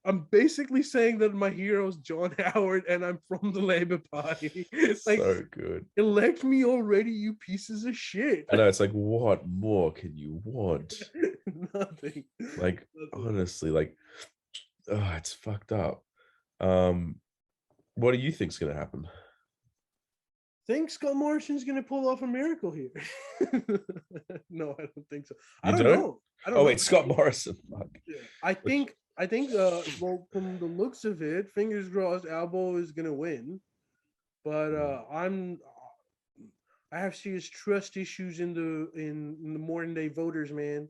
I'm basically saying that my hero is John Howard and I'm from the Labour Party. Like, So good. elect me already, you pieces of shit. I know, it's like, what more can you want? Nothing. Like, Nothing. honestly, like, oh, it's fucked up. What do you think's gonna happen? Think Scott Morrison's gonna pull off a miracle here? No, I don't think so. I You don't don't? know. I don't Oh know. wait, Scott Morrison. Fuck. Yeah. I think well, from the looks of it, fingers crossed, Albo is gonna win. But I have serious trust issues in the modern day voters, man.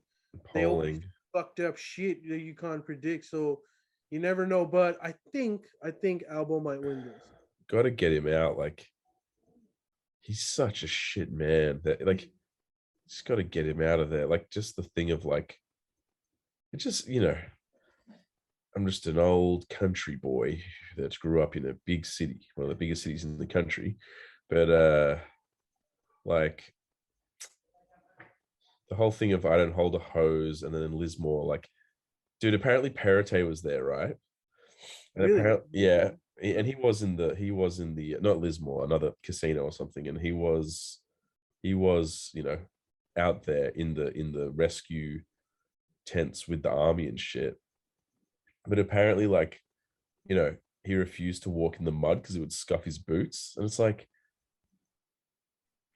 They always Polling. fucked up shit that you can't predict, so you never know. But I think Albo might win this. Gotta get him out. Like, he's such a shit man. That, like, just gotta get him out of there. Like, just the thing of like, it just, I'm just an old country boy that grew up in a big city, one of the biggest cities in the country. But like, the whole thing of I don't hold a hose, and then Lismore, like, dude, apparently Perrottet was there, right? And Really? apparently, yeah, and he was in the not Lismore, another casino or something, and he was out there in the rescue tents with the army and shit. But apparently, like, he refused to walk in the mud because it would scuff his boots, and it's like,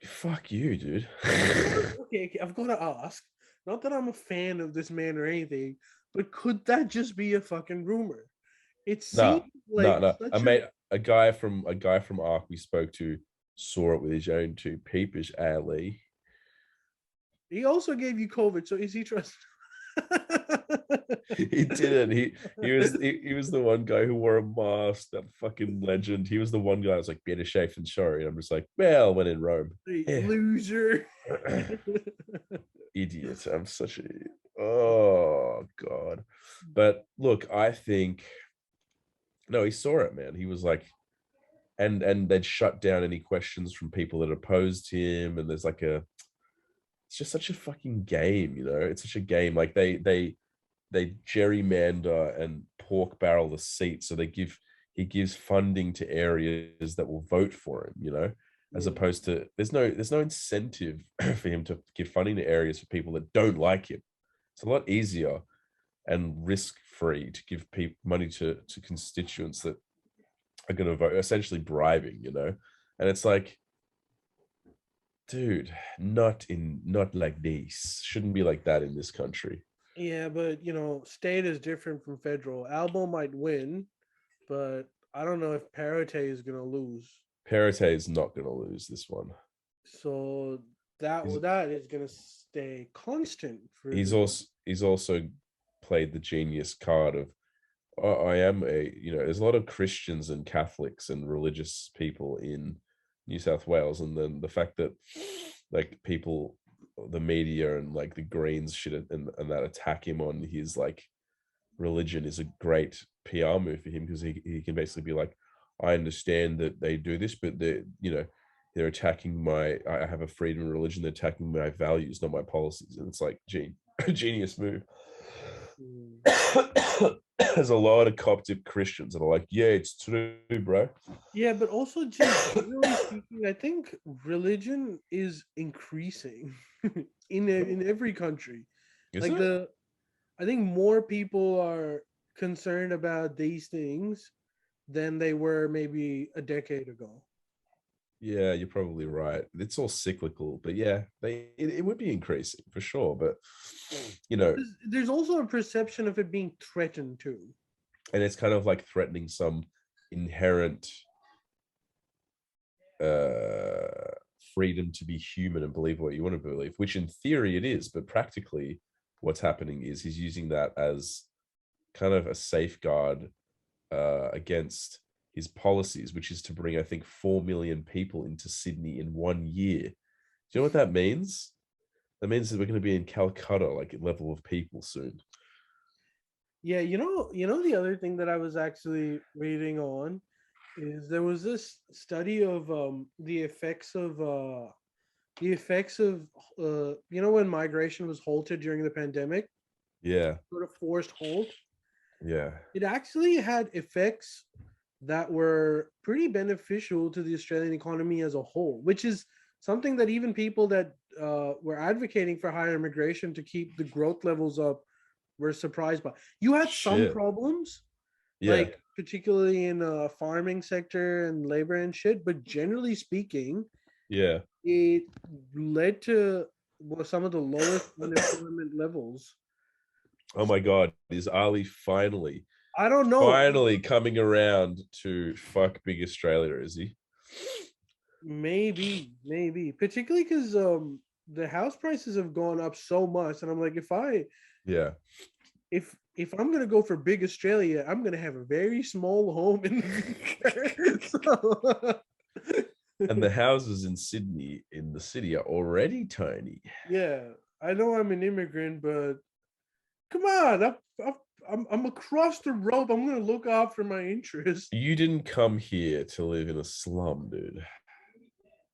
fuck you, dude. Okay, I've got to ask. Not that I'm a fan of this man or anything, but could that just be a fucking rumor? It No, seems no, like no. I such made a guy from Arc we spoke to saw it with his own two peepers, Ali. He also gave you COVID, so is he trust? He didn't. He was the one guy who wore a mask, that fucking legend. He was the one guy that was like, better safe than sorry. And I'm just like, well, when in Rome. Yeah. Loser. Idiot. I'm such a, oh God. But look, I think, no, he saw it, man. He was like, and they'd shut down any questions from people that opposed him. And there's like it's just such a fucking game, It's such a game. Like, they gerrymander and pork barrel the seat, so he gives funding to areas that will vote for him, as Yeah. opposed to there's no incentive for him to give funding to areas for people that don't like him. It's a lot easier and risk free to give people money to constituents that are going to vote, essentially bribing, and it's like, dude, not like this. Shouldn't be like that in this country. Yeah, but state is different from federal. Albo might win, but I don't know if Perrottet is gonna lose. Perrottet is not going to lose this one. So that He's- that is gonna stay constant for He's also played the genius card of, oh, I am there's a lot of Christians and Catholics and religious people in New South Wales, and then the fact that, like, people, the media and like the Greens shit and that attack him on his like religion is a great PR move for him, because he can basically be like, I understand that they do this, but they're attacking I have a freedom of religion, they're attacking my values, not my policies. And it's like, genius move. There's a lot of Coptic Christians that are like, yeah, it's true, bro. Yeah, but also just generally speaking, I think religion is increasing in every country. Is Like it? I think more people are concerned about these things than they were maybe a decade ago. Yeah, you're probably right. It's all cyclical, but yeah, it would be increasing for sure. But There's also a perception of it being threatened too. and it's kind of like threatening some inherent freedom to be human and believe what you want to believe, which in theory it is, but practically what's happening is he's using that as kind of a safeguard against his policies, which is to bring, I think, 4 million people into Sydney in 1 year. Do you know what that means? That means that we're going to be in Calcutta, like, level of people soon. Yeah, the other thing that I was actually reading on is there was this study of the effects of when migration was halted during the pandemic, Yeah. sort of forced halt. Yeah. it actually had effects that were pretty beneficial to the Australian economy as a whole, which is something that even people that were advocating for higher immigration to keep the growth levels up were surprised by. You had some Shit. problems, Yeah. like particularly in farming sector and labor and shit, but generally speaking, Yeah. it led to some of the lowest unemployment levels. Oh my God. Is Ali I don't know. finally coming around to fuck big Australia, is he? Maybe, particularly because the house prices have gone up so much, and I'm like, Yeah. if I'm gonna go for big Australia, I'm gonna have a very small home in the future. So, And the houses in Sydney in the city are already tiny. yeah, I know I'm an immigrant, but come on, I'm across the road. I'm gonna look out for my interests. You didn't come here to live in a slum, dude.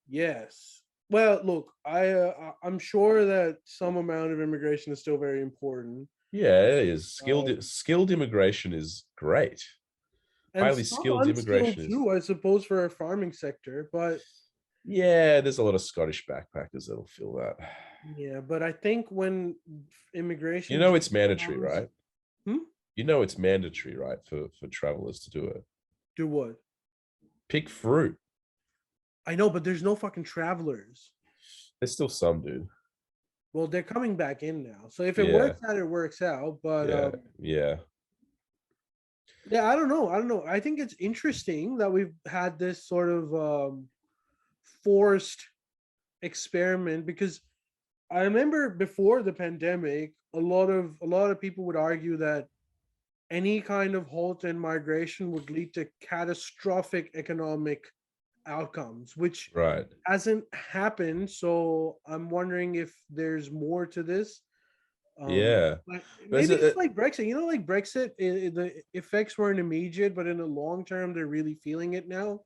Yes. Well, look, I'm sure that some amount of immigration is still very important. Yeah, it is. Um, Skilled immigration is great. and Highly some skilled unskilled immigration is. too, I suppose, for our farming sector. But Yeah, there's a lot of Scottish backpackers that'll feel that. yeah, but I think when You immigration know just it's mandatory, becomes, right? hmm? You know it's mandatory, right, for travelers to do it. Do what? Pick fruit. I know, but there's no fucking travelers. There's still some, dude. Well, they're coming back in now. So if it Yeah, works out, it works out. But yeah, yeah. yeah, I don't know. I don't know. I think it's interesting that we've had this sort of forced experiment because I remember before the pandemic, a lot of people would argue that any kind of halt in migration would lead to catastrophic economic outcomes, which Right. hasn't happened. So I'm wondering if there's more to this. Yeah. Like But is maybe it's it, like Brexit. You know, like Brexit, the effects weren't immediate, but in the long term, they're really feeling it now.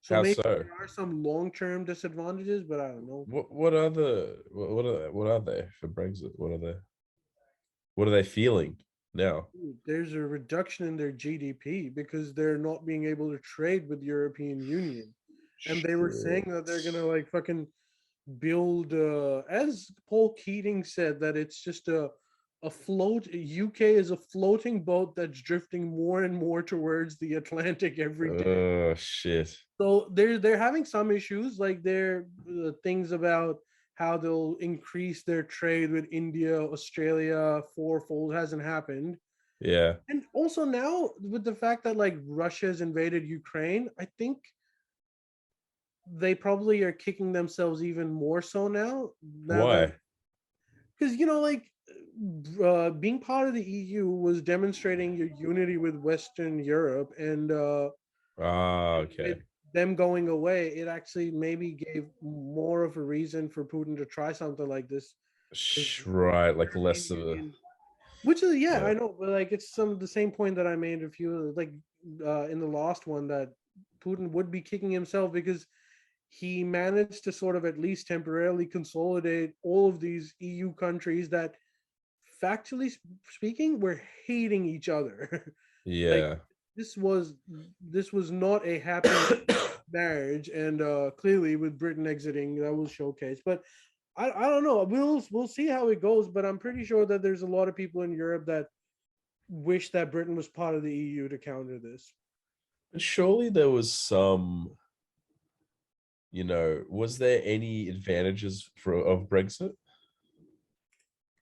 So how maybe so? there are some long term disadvantages, but I don't know. What are they for Brexit? What are they feeling now? There's a reduction in their GDP because they're not being able to trade with European Union. And they were saying that they're Shit. gonna like fucking build as Paul Keating said that it's just a float UK is a floating boat that's drifting more and more towards the Atlantic every day. Oh shit. So they're having some issues, like there things about how they'll increase their trade with India, Australia fourfold hasn't happened. Yeah. And also now with the fact that like Russia's invaded Ukraine, I think they probably are kicking themselves even more so now that Why? because like being part of the EU was demonstrating your unity with Western Europe, and Ah, with okay. them going away, it actually maybe gave more of a reason for Putin to try something like this because Right, like European less of a Union, which is yeah, yeah. I know, but like it's some the same point that I made a few like in the last one that Putin would be kicking himself because he managed to sort of at least temporarily consolidate all of these EU countries that factually speaking were hating each other. Like Yeah. this was this was not a happy marriage, and clearly with Britain exiting that was showcased. But I don't know, we'll see how it goes, but I'm pretty sure that there's a lot of people in Europe that wish that Britain was part of the EU to counter this. But surely there was some, was there any advantages of Brexit?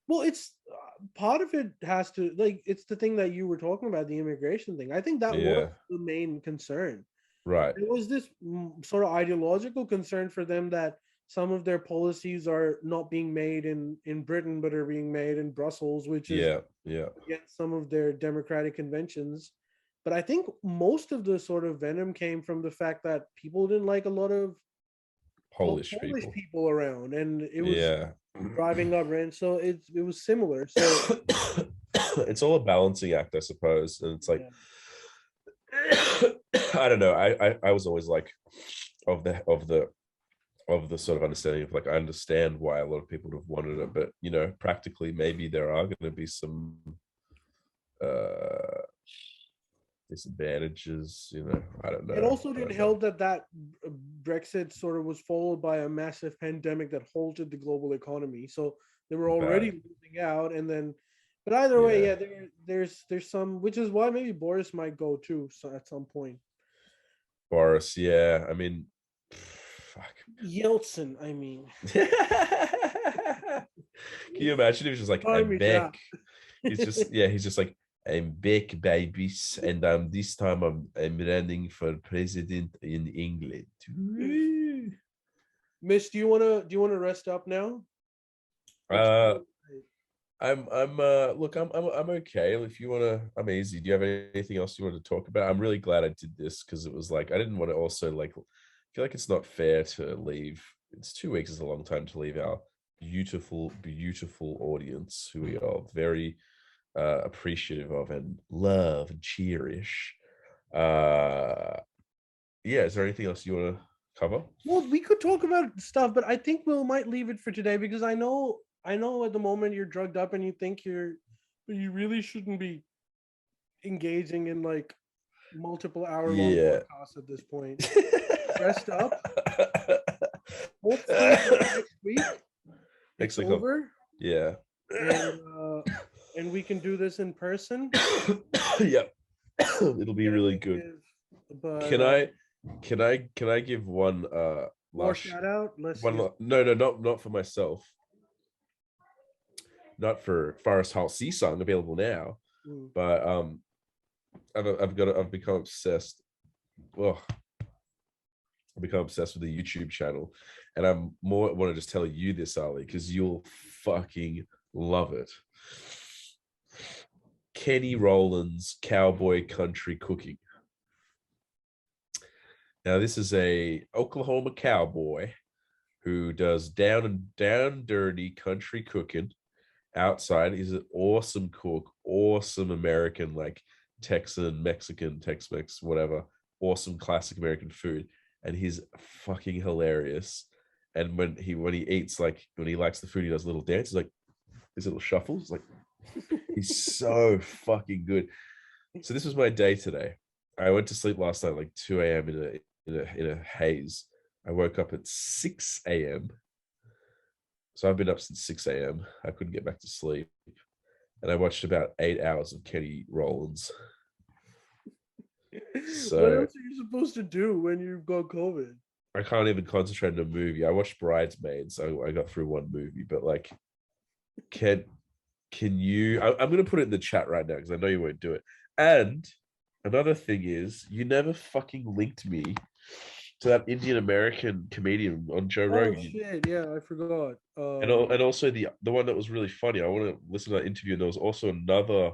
Well, it's part of it has to like it's the thing that you were talking about, the immigration thing. I think that was Yeah. the main concern. Right. There was this sort of ideological concern for them that some of their policies are not being made in Britain but are being made in Brussels, which is Yeah. Yeah. against some of their democratic conventions. But I think most of the sort of venom came from the fact that people didn't like a lot of Polish Polish people. people around, and it was Yeah. driving up rent. So it was similar. So It's all a balancing act, I suppose. And it's like yeah, I don't know. I was always like of the sort of understanding of like I understand why a lot of people would have wanted it, but practically maybe there are going to be some disadvantages, you know, I don't know. It also I didn't don't help that Brexit sort of was followed by a massive pandemic that halted the global economy. So they were already Bad. losing out, and then, but either way, Yeah. yeah, there's some, which is why maybe Boris might go too. So at some point, Boris, yeah. I mean, fuck. Yeltsin, I mean, Can you imagine if he's just like, Buy I'm me that. back? He's just, yeah, he's just like, I'm back, babies, and this time I'm running for president in England. Woo. Miss, do you wanna rest up now? Uh, I'm look, I'm okay. If you wanna, I'm easy. Do you have anything else you want to talk about? I'm really glad I did this because it was like I didn't want to also like feel like it's not fair to leave. It's 2 weeks is a long time to leave our beautiful, beautiful audience who we are very appreciative of and love and cherish. Yeah, is there anything else you want to cover? Well, we could talk about stuff, but I think we might leave it for today because I know at the moment you're drugged up and you think you really shouldn't be engaging in like multiple hour-long Yeah. podcasts at this point. Rest up. Hopefully next week Next it's week, over yeah. and we can do this in person. Yep. It'll be really good. But Can I give one more last shout out? Let's one see. no, not for myself. Not for Forest Hall Sea Song, available now. Mm. But I've become obsessed. Oh, I've become obsessed with the YouTube channel, and I'm more want to just tell you this, Ali, because you'll fucking love it. Kenny Rowland's Cowboy Country Cooking. Now, this is a Oklahoma cowboy who does down dirty country cooking outside. He's an awesome cook, awesome American, like Texan, Mexican, Tex-Mex, whatever, awesome classic American food. And he's fucking hilarious. And when he eats, like when he likes the food, he does little dances, like his little shuffles. Like he's so fucking good. So this was my day today. I went to sleep last night like 2 a.m. in a haze. I woke up at 6 a.m. So I've been up since 6 a.m. I couldn't get back to sleep. And I watched about 8 hours of Kenny Rollins. So what else are you supposed to do when you've got COVID? I can't even concentrate on a movie. I watched Bridesmaids. I got through one movie, but like, can you? I'm going to put it in the chat right now because I know you won't do it. And another thing is, you never fucking linked me to that Indian American comedian on Joe Rogan. Oh shit! Yeah, I forgot. And also the one that was really funny. I want to listen to that interview. And there was also another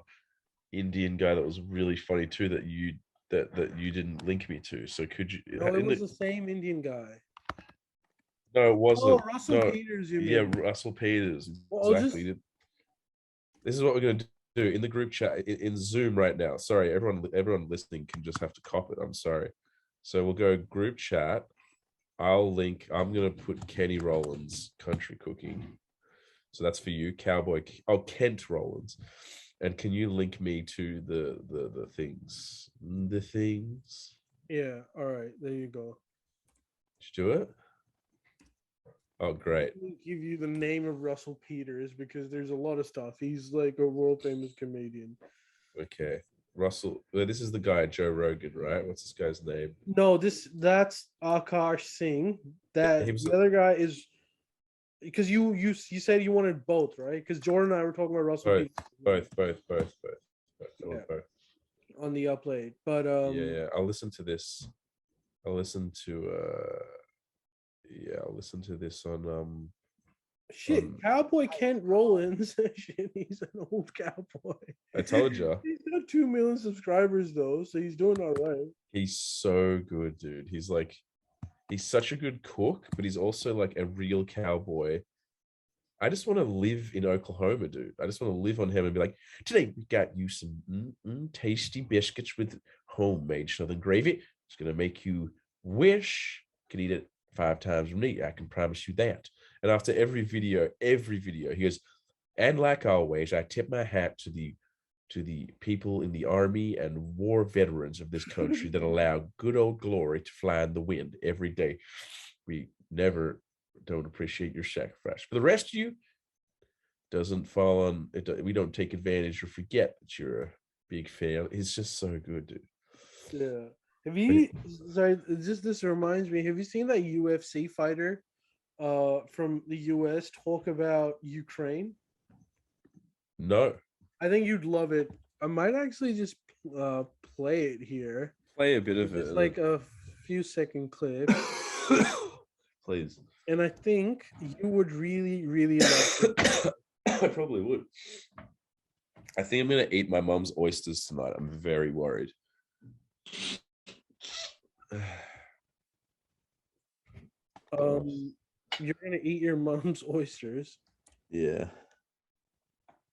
Indian guy that was really funny too that you didn't link me to. So could you? No, it was the same Indian guy. No, it wasn't. Oh, Russell Peters. You mean? Yeah, Russell Peters. Well, Exactly. This is what we're going to do in the group chat in Zoom right now. Sorry, everyone listening can just have to cop it. I'm sorry. So we'll go group chat. I'm going to put Kenny Rollins country cooking. So that's for you, Cowboy. Oh, Kent Rollins. And can you link me to the things? The things. Yeah. All right. There you go. Did you do it? Oh, great. I'll give you the name of Russell Peters because there's a lot of stuff. He's like a world famous comedian. Okay. Russell. Well, this is the guy, Joe Rogan, right? What's this guy's name? No, that's Akash Singh. The other guy is because you said you wanted both, right? Because Jordan and I were talking about Russell Peters. Both. Yeah. On the upload. But yeah. I'll listen to this. I'll listen to this on Cowboy Kent Rollins. Shit, he's an old cowboy. I told you. He's got 2 million subscribers though, so he's doing all right. He's so good, dude. He's such a good cook, but he's also like a real cowboy. I just want to live in Oklahoma, dude. I just want to live on him and be like, today we got you some tasty biscuits with homemade southern gravy. It's gonna make you wish you could eat it 5 times a week. I can promise you that. And after every video, he goes, and like always, I tip my hat to to the people in the army and war veterans of this country that allow good old glory to fly in the wind every day. We never don't appreciate your sacrifice. For the rest of you, doesn't fall on it. We don't take advantage or forget that you're a big fan. It's just so good, dude. Yeah. Have you? Sorry, just this reminds me. Have you seen that UFC fighter, from the US talk about Ukraine? No. I think you'd love it. I might actually just play it here. Play a bit of It's it. like a few second clip, Please. and I think you would really, really like it. I probably would. I think I'm gonna eat my mom's oysters tonight. I'm very worried. You're gonna eat your mom's oysters. Yeah.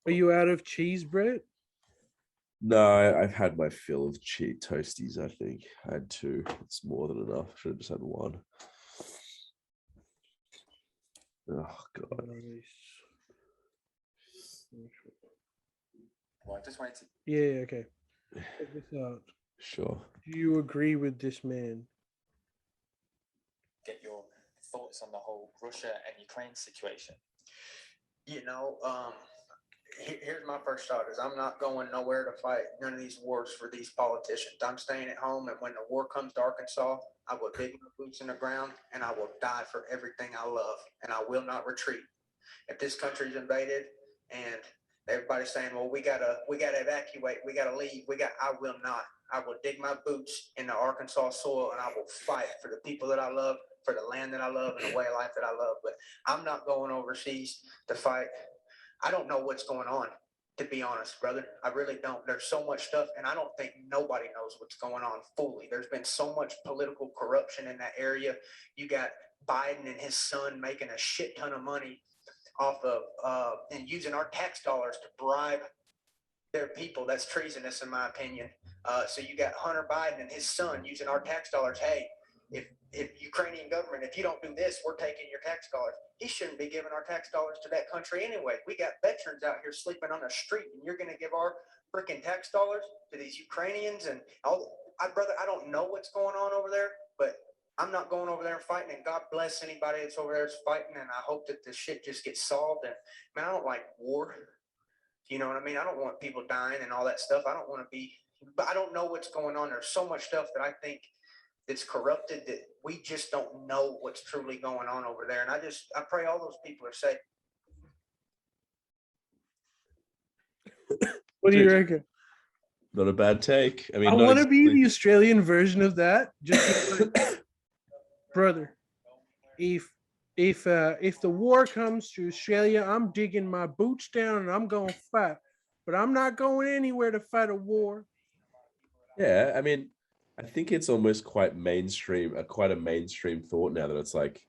Are you out of cheese bread? No, I've had my fill of cheap toasties, I think. I had 2. It's more than enough. Should have just had 1. Oh, God. Nice. Well, I just wanted to Yeah, okay. Check this out. Sure. Do you agree with this man? get your thoughts on the whole Russia and Ukraine situation. Here's my first thought is I'm not going nowhere to fight none of these wars for these politicians. I'm staying at home, and when the war comes to Arkansas, I will dig my boots in the ground and I will die for everything I love, and I will not retreat. If this country's invaded and everybody's saying, well, we gotta evacuate, we gotta leave, I will not. I will dig my boots in the Arkansas soil and I will fight for the people that I love, for the land that I love, and the way of life that I love. But I'm not going overseas to fight. I don't know what's going on, to be honest, brother. I really don't. There's so much stuff, and I don't think nobody knows what's going on fully. There's been so much political corruption in that area. You got Biden and his son making a shit ton of money off of and using our tax dollars to bribe their people. That's treasonous, in my opinion. So you got Hunter Biden and his son using our tax dollars. Hey, if Ukrainian government, if you don't do this, we're taking your tax dollars. He shouldn't be giving our tax dollars to that country anyway. We got veterans out here sleeping on the street, and you're going to give our freaking tax dollars to these Ukrainians and all. Brother, I don't know what's going on over there, but I'm not going over there and fighting. And God bless anybody that's over there that's fighting. And I hope that this shit just gets solved. And man, I don't like war. You know what I mean? I don't want people dying and all that stuff. I don't want to be, but I don't know what's going on. There's so much stuff that I think that's corrupted that we just don't know what's truly going on over there. And I pray all those people are safe. What do you Dude. reckon? Not a bad take. I mean, I not want to be exactly- the Australian version of that. Just like, brother, if the war comes to Australia, I'm digging my boots down and I'm going to fight. But I'm not going anywhere to fight a war. Yeah, I mean, I think it's almost quite mainstream, quite a mainstream thought now that it's like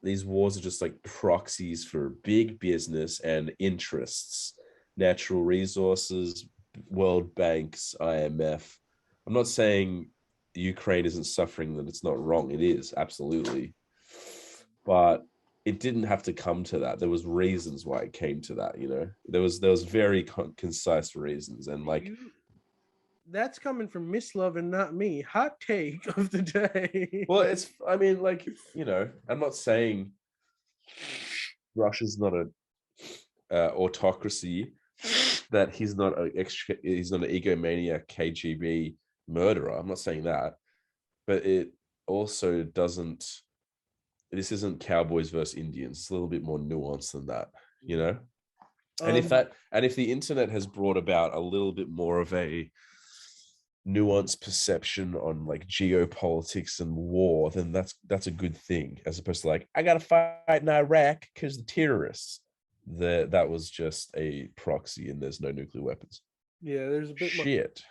these wars are just like proxies for big business and interests, natural resources, World Banks, IMF. I'm not saying Ukraine isn't suffering, that it's not wrong. It is, absolutely. But it didn't have to come to that. There was reasons why it came to that, you know. There was very concise reasons, and like that's coming from Miss Love and not me. Hot take of the day. well, it's, I mean, like, you know, I'm not saying Russia's not a autocracy, that he's not an egomaniac KGB murderer. I'm not saying that, but it also doesn't. This isn't cowboys versus Indians. It's a little bit more nuanced than that, you know. And if the internet has brought about a little bit more of a nuanced perception on like geopolitics and war, then that's a good thing, as opposed to like, I gotta fight in Iraq because the terrorists. That was just a proxy, and there's no nuclear weapons. Yeah, there's a bit Shit.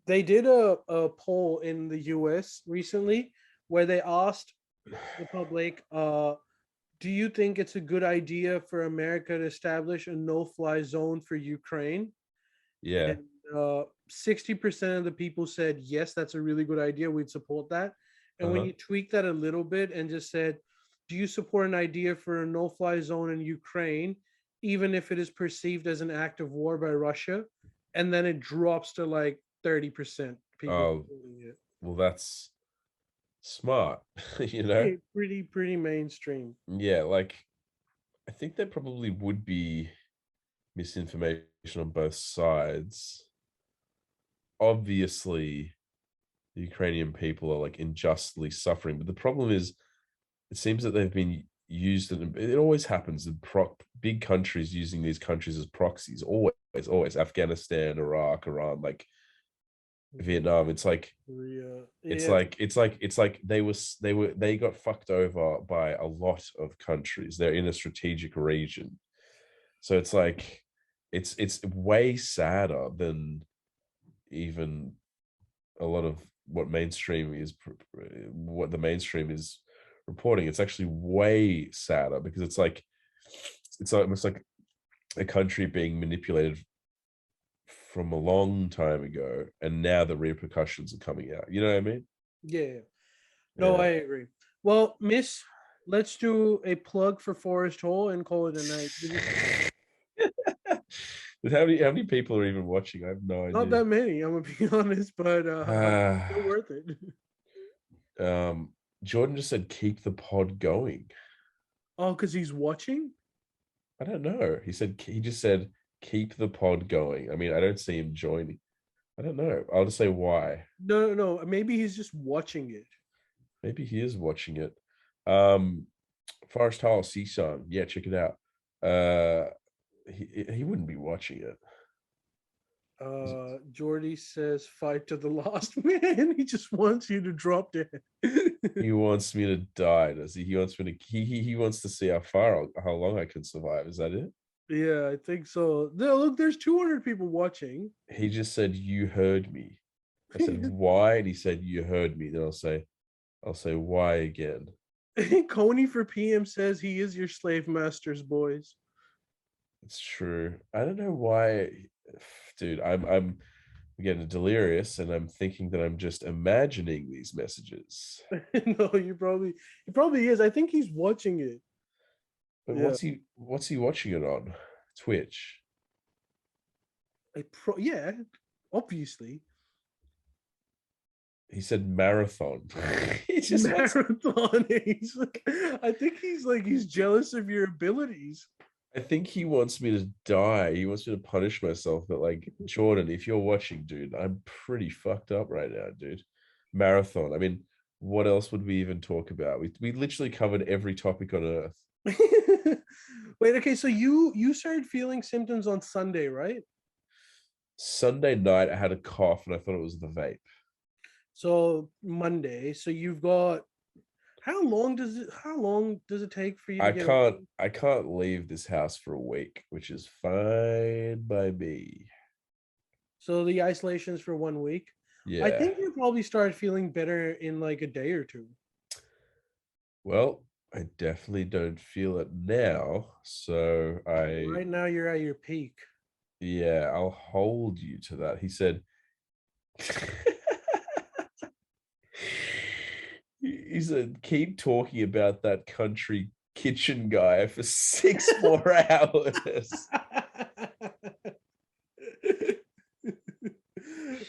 They did a poll in the US recently where they asked the public, do you think it's a good idea for America to establish a no-fly zone for Ukraine? Yeah. And 60% of the people said, yes, that's a really good idea. We'd support that. And when you tweak that a little bit and just said, do you support an idea for a no-fly zone in Ukraine, even if it is perceived as an act of war by Russia? and then it drops to like 30% people Oh, doing it. well, that's smart, you know? Pretty mainstream. Yeah, like I think there probably would be misinformation on both sides. Obviously, the Ukrainian people are like unjustly suffering, but the problem is it seems that they've been used, and it always happens in big countries using these countries as proxies, always Afghanistan, Iraq, Iran, like Vietnam. It's like Korea. it's Yeah. like they got fucked over by a lot of countries. They're in a strategic region, so it's like it's way sadder than even a lot of what the mainstream is reporting. It's actually way sadder because it's almost like a country being manipulated from a long time ago, and now the repercussions are coming out. You know what I mean? Yeah. No, I agree. Well, Miss, let's do a plug for Forest Hole and call it a night. But how many people are even watching? I have no Not idea. that many, I'm gonna be honest, but still worth it. Jordan just said keep the pod going. Oh, because he's watching? I don't know. He just said keep the pod going. I mean, I don't see him joining. I don't know. I'll just say why. No. Maybe he's just watching it. Maybe he is watching it. Forest Hall Seasong. Yeah, check it out. He wouldn't be watching it. Jordy says fight to the last man. He just wants you to drop dead. He wants me to die, does he? He wants me to he wants to see how long I can survive. Is that it? Yeah, I think so. Look, there's 200 people watching. He just said you heard me. I said why, and he said you heard me. Then I'll say why again. Coney for PM says he is your slave master's boys. It's true. I don't know why, dude. I'm getting delirious, and I'm thinking that I'm just imagining these messages. No, he probably is. I think he's watching it. But Yeah. what's he watching it on? Twitch. Yeah, obviously. He said marathon. He just Marathon. I think he's jealous of your abilities. I think he wants me to die. He wants me to punish myself. But like Jordan, if you're watching, dude, I'm pretty fucked up right now, dude. Marathon. I mean, what else would we even talk about? We literally covered every topic on earth. Wait, okay, so you started feeling symptoms on Sunday, right? Sunday night, I had a cough, and I thought it was the vape. So Monday, so you've got how long does it take for you to get I can't leave this house for a week, which is fine by me. So the isolation's for 1 week. Yeah. I think you probably start feeling better in like a day or two. Well, I definitely don't feel it now. So Right now you're at your peak. yeah, I'll hold you to that. He said he said keep talking about that country kitchen guy for 6 more hours.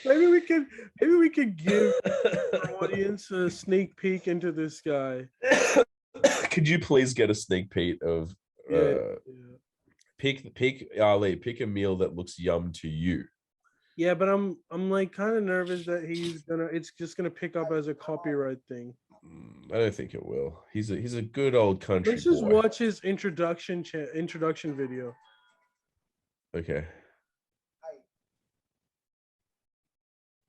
maybe we could give our audience a sneak peek into this guy. Could you please get a sneak peek of pick Ali, pick a meal that looks yum to you. Yeah, but I'm like kind of nervous that it's just gonna pick up as a copyright thing. I don't think it will. He's a good old country Let's just boy. watch his introduction video. Okay.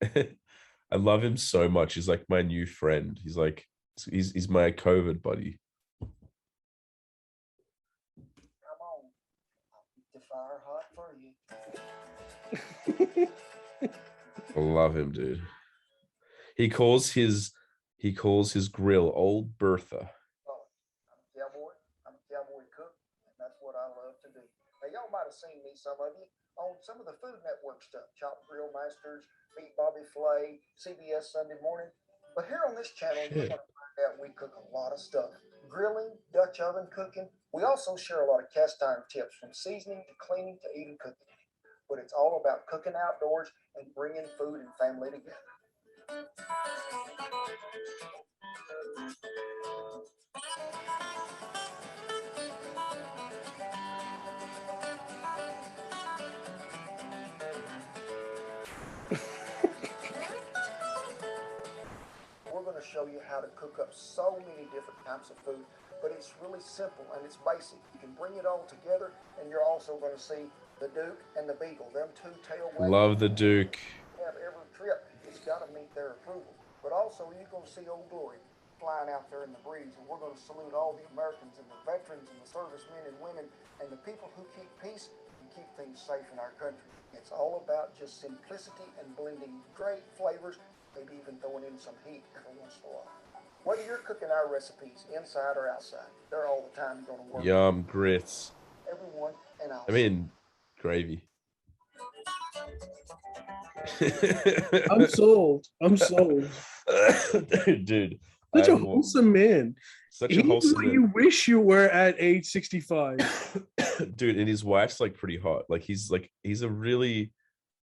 I love him so much. He's like my new friend. He's like he's my COVID buddy. Come on, I'll keep the fire hot for you. I love him, dude. He calls his grill Old Bertha. I'm a cowboy cook, and that's what I love to do. Now, y'all might have seen me, some of you, on some of the Food Network stuff, Chop Grill Masters, Meet Bobby Flay, CBS Sunday Morning. But here on this channel, you're going to find out we cook a lot of stuff. Grilling, Dutch oven cooking. We also share a lot of cast iron tips from seasoning to cleaning to even cooking. but it's all about cooking outdoors and bringing food and family together. We're going to show you how to cook up so many different types of food, but it's really simple and it's basic. You can bring it all together, and you're also going to see the Duke and the Beagle, them two tail wagging. Love the Duke. Have every trip, it's got to meet their approval. But also, you're going to see Old Glory flying out there in the breeze, and we're going to salute all the Americans and the veterans and the servicemen and women and the people who keep peace and keep things safe in our country. It's all about just simplicity and blending great flavors, maybe even throwing in some heat every once in a while. Whether you're cooking our recipes inside or outside, they're all the time going to work. Yum, grits. Everyone, and I mean, gravy. I'm sold. I'm sold. Dude. Such a wholesome man. Such a wholesome man. You wish you were at age 65. Dude, and his wife's like pretty hot. He's a really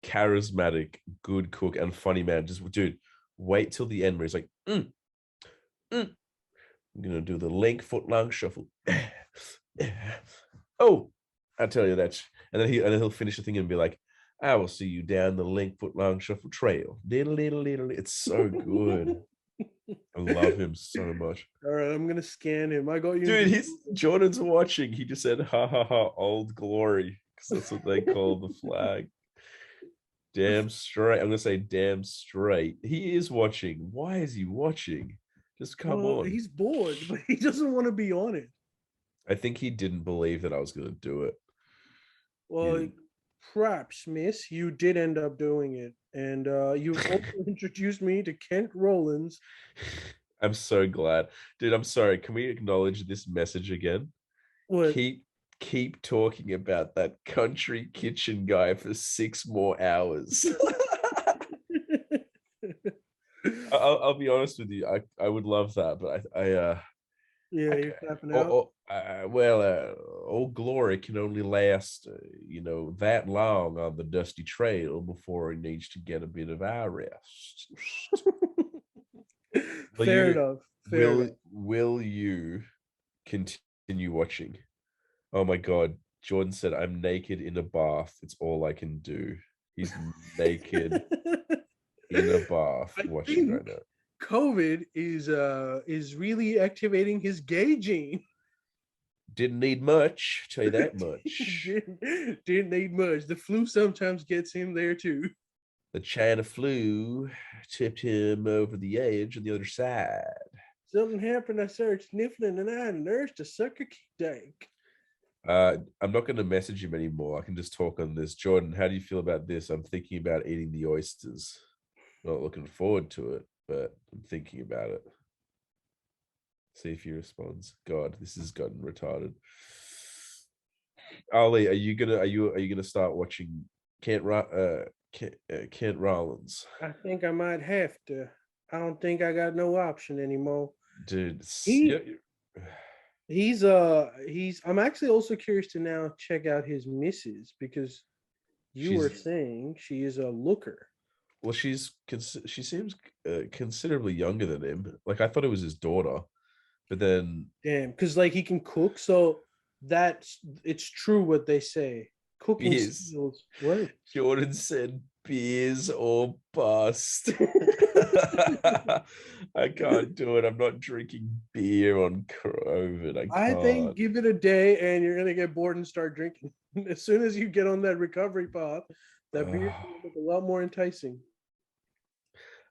charismatic, good cook and funny man. Just dude, wait till the end where he's like, I'm gonna do the link foot long shuffle. Oh, I tell you that. And then he'll finish the thing and be like, I will see you down the link foot long shuffle trail. Diddle, diddle, diddle. It's so good. I love him so much. All right, I'm gonna scan him. I got you. Dude, Jordan's watching. He just said, ha ha ha, Old Glory. Because that's what they call the flag. Damn straight. I'm gonna say damn straight. He is watching. Why is he watching? Just come on. He's bored, but he doesn't want to be on it. I think he didn't believe that I was gonna do it. Well, perhaps, miss, you did end up doing it. And you also introduced me to Kent Rollins. I'm so glad. Dude, I'm sorry. Can we acknowledge this message again? What? Keep talking about that country kitchen guy for 6 more hours. I'll be honest with you. I would love that, but you're tapping out. Old Glory can only last, that long on the dusty trail before he needs to get a bit of our rest. Fair enough. Will you continue watching? Oh my God. Jordan said, I'm naked in a bath. It's all I can do. He's naked in a bath watching right now. COVID is really activating his gay gene. Didn't need much, tell you that much. Didn't need much. The flu sometimes gets him there too. The China flu tipped him over the edge on the other side. Something happened. I started sniffling and I nursed a sucker dank. I'm not going to message him anymore. I can just talk on this. Jordan, how do you feel about this? I'm thinking about eating the oysters. Not looking forward to it, but I'm thinking about it. See if he responds. God, this has gotten retarded. Ali, are you gonna start watching Kent Rollins? I think I might have to. I don't think I got no option anymore. Dude, I'm actually also curious to now check out his missus, because you were saying she is a looker. Well, she seems considerably younger than him. Like, I thought it was his daughter, but then because he can cook, so it's true what they say. Cooking skills. What? Jordan said, beers or bust. I can't do it. I'm not drinking beer on COVID. I think give it a day and you're gonna get bored and start drinking. As soon as you get on that recovery path, that beer will look a lot more enticing.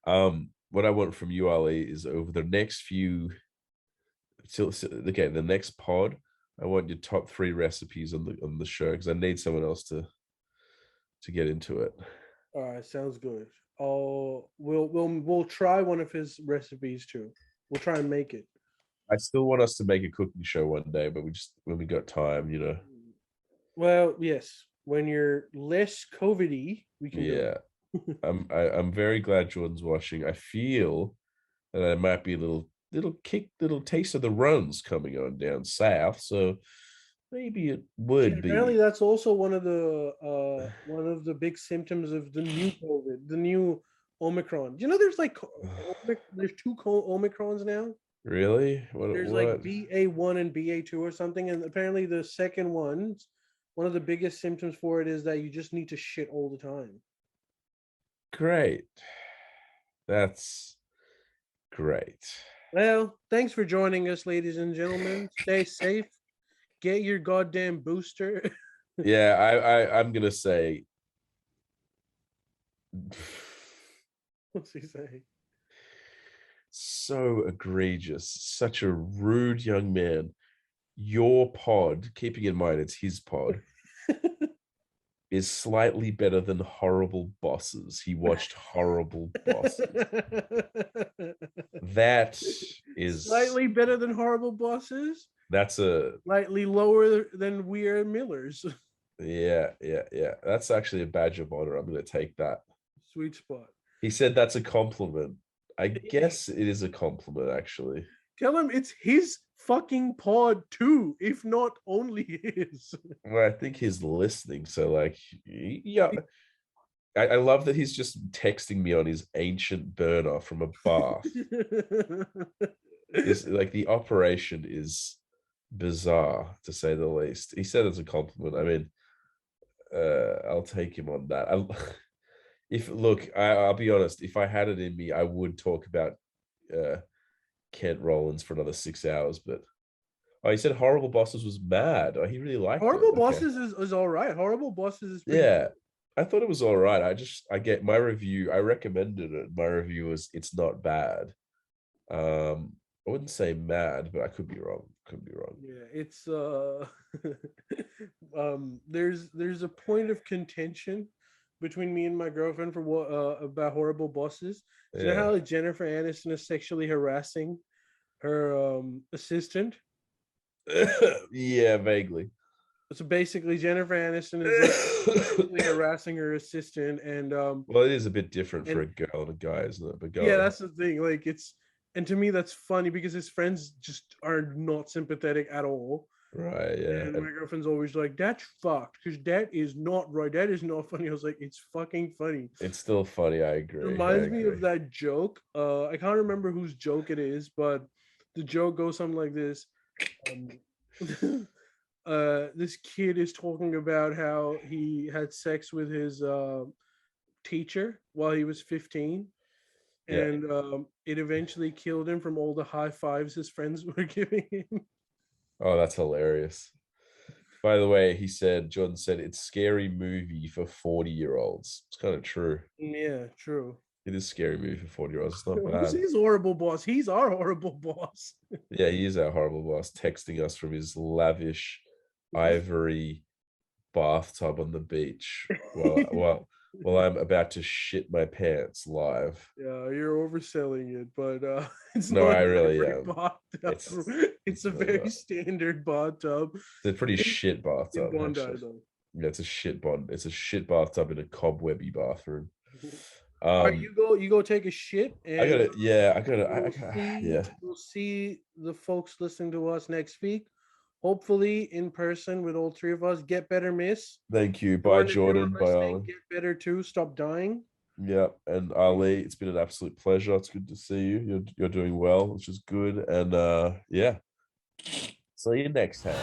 What I want from you, Ali, is over the next the next pod, I want your top 3 recipes on the show, because I need someone else to get into it. All right, sounds good. We'll try one of his recipes too. We'll try and make it. I still want us to make a cooking show one day, but when we got time, Well, yes. When you're less COVID-y, we can. Yeah. I'm very glad Jordan's watching. I feel that there might be a little taste of the runs coming on down south. So maybe it would be. Apparently, that's also one of the big symptoms of the new COVID, the new Omicron. Do you know there's like there's two Omicrons now? Really? There's like BA1 and BA2 or something, and apparently the second one's one of the biggest symptoms for it is that you just need to shit all the time. Great. That's great. Well, thanks for joining us, ladies and gentlemen. Stay safe. Get your goddamn booster. Yeah, I'm gonna say. What's he saying? So egregious, such a rude young man. Your pod, keeping in mind it's his pod, is slightly better than Horrible Bosses. He watched Horrible Bosses. That is slightly better than Horrible Bosses. That's a slightly lower than We Are Millers. Yeah. That's actually a badge of honor. I'm going to take that. Sweet spot. He said that's a compliment. I guess it is a compliment, actually. Tell him it's his fucking pod too, if not only his. Well, I think he's listening. So, like, yeah. I love that he's just texting me on his ancient burner from a bath. It's like the operation is bizarre, to say the least. He said it's a compliment. I mean, I'll take him on that. I'll be honest, if I had it in me, I would talk about Kent Rollins for another 6 hours, but he said Horrible Bosses was mad. He really liked Horrible it. Bosses is all right. Horrible Bosses is pretty good. I thought it was all right. I get my review. I recommended it. My review was it's not bad. I wouldn't say mad, but I could be wrong. Yeah, it's there's a point of contention between me and my girlfriend for what about Horrible Bosses. Do you know how Jennifer Aniston is sexually harassing her assistant? Yeah, vaguely. So basically, Jennifer Aniston is sexually harassing her assistant, and well, it is a bit different for a girl and a guy, isn't it? But yeah, that's the thing. Like, and to me, that's funny because his friends just are not sympathetic at all. Right, yeah. And my girlfriend's always like, that's fucked, because that is not right. That is not funny. I was like, it's fucking funny. It's still funny, I agree. It reminds me of that joke. I can't remember whose joke it is, but the joke goes something like this. This kid is talking about how he had sex with his teacher while he was 15. And it eventually killed him from all the high fives his friends were giving him. Oh, that's hilarious. By the way, Jordan said it's scary movie for 40-year-olds. It's kind of true. Yeah, true. It is scary movie for 40-year-olds. It's not bad. Who's his horrible boss? He's our horrible boss. Yeah, he is our horrible boss, texting us from his lavish ivory bathtub on the beach while I'm about to shit my pants live. Yeah, you're overselling it, but it's no, not I really am. It's a very standard bathtub. It's a pretty shit bathtub. In Bondi, though. Yeah, it's a shit bathtub in a cobwebby bathroom. You go take a shit, and I gotta. We'll see the folks listening to us next week. Hopefully in person with all three of us. Get better, miss. Thank you. Bye, Jordan. Bye, Alan. Get better too. Stop dying. Yeah, and Ali, it's been an absolute pleasure. It's good to see you. You're doing well, which is good. And yeah, see you next time.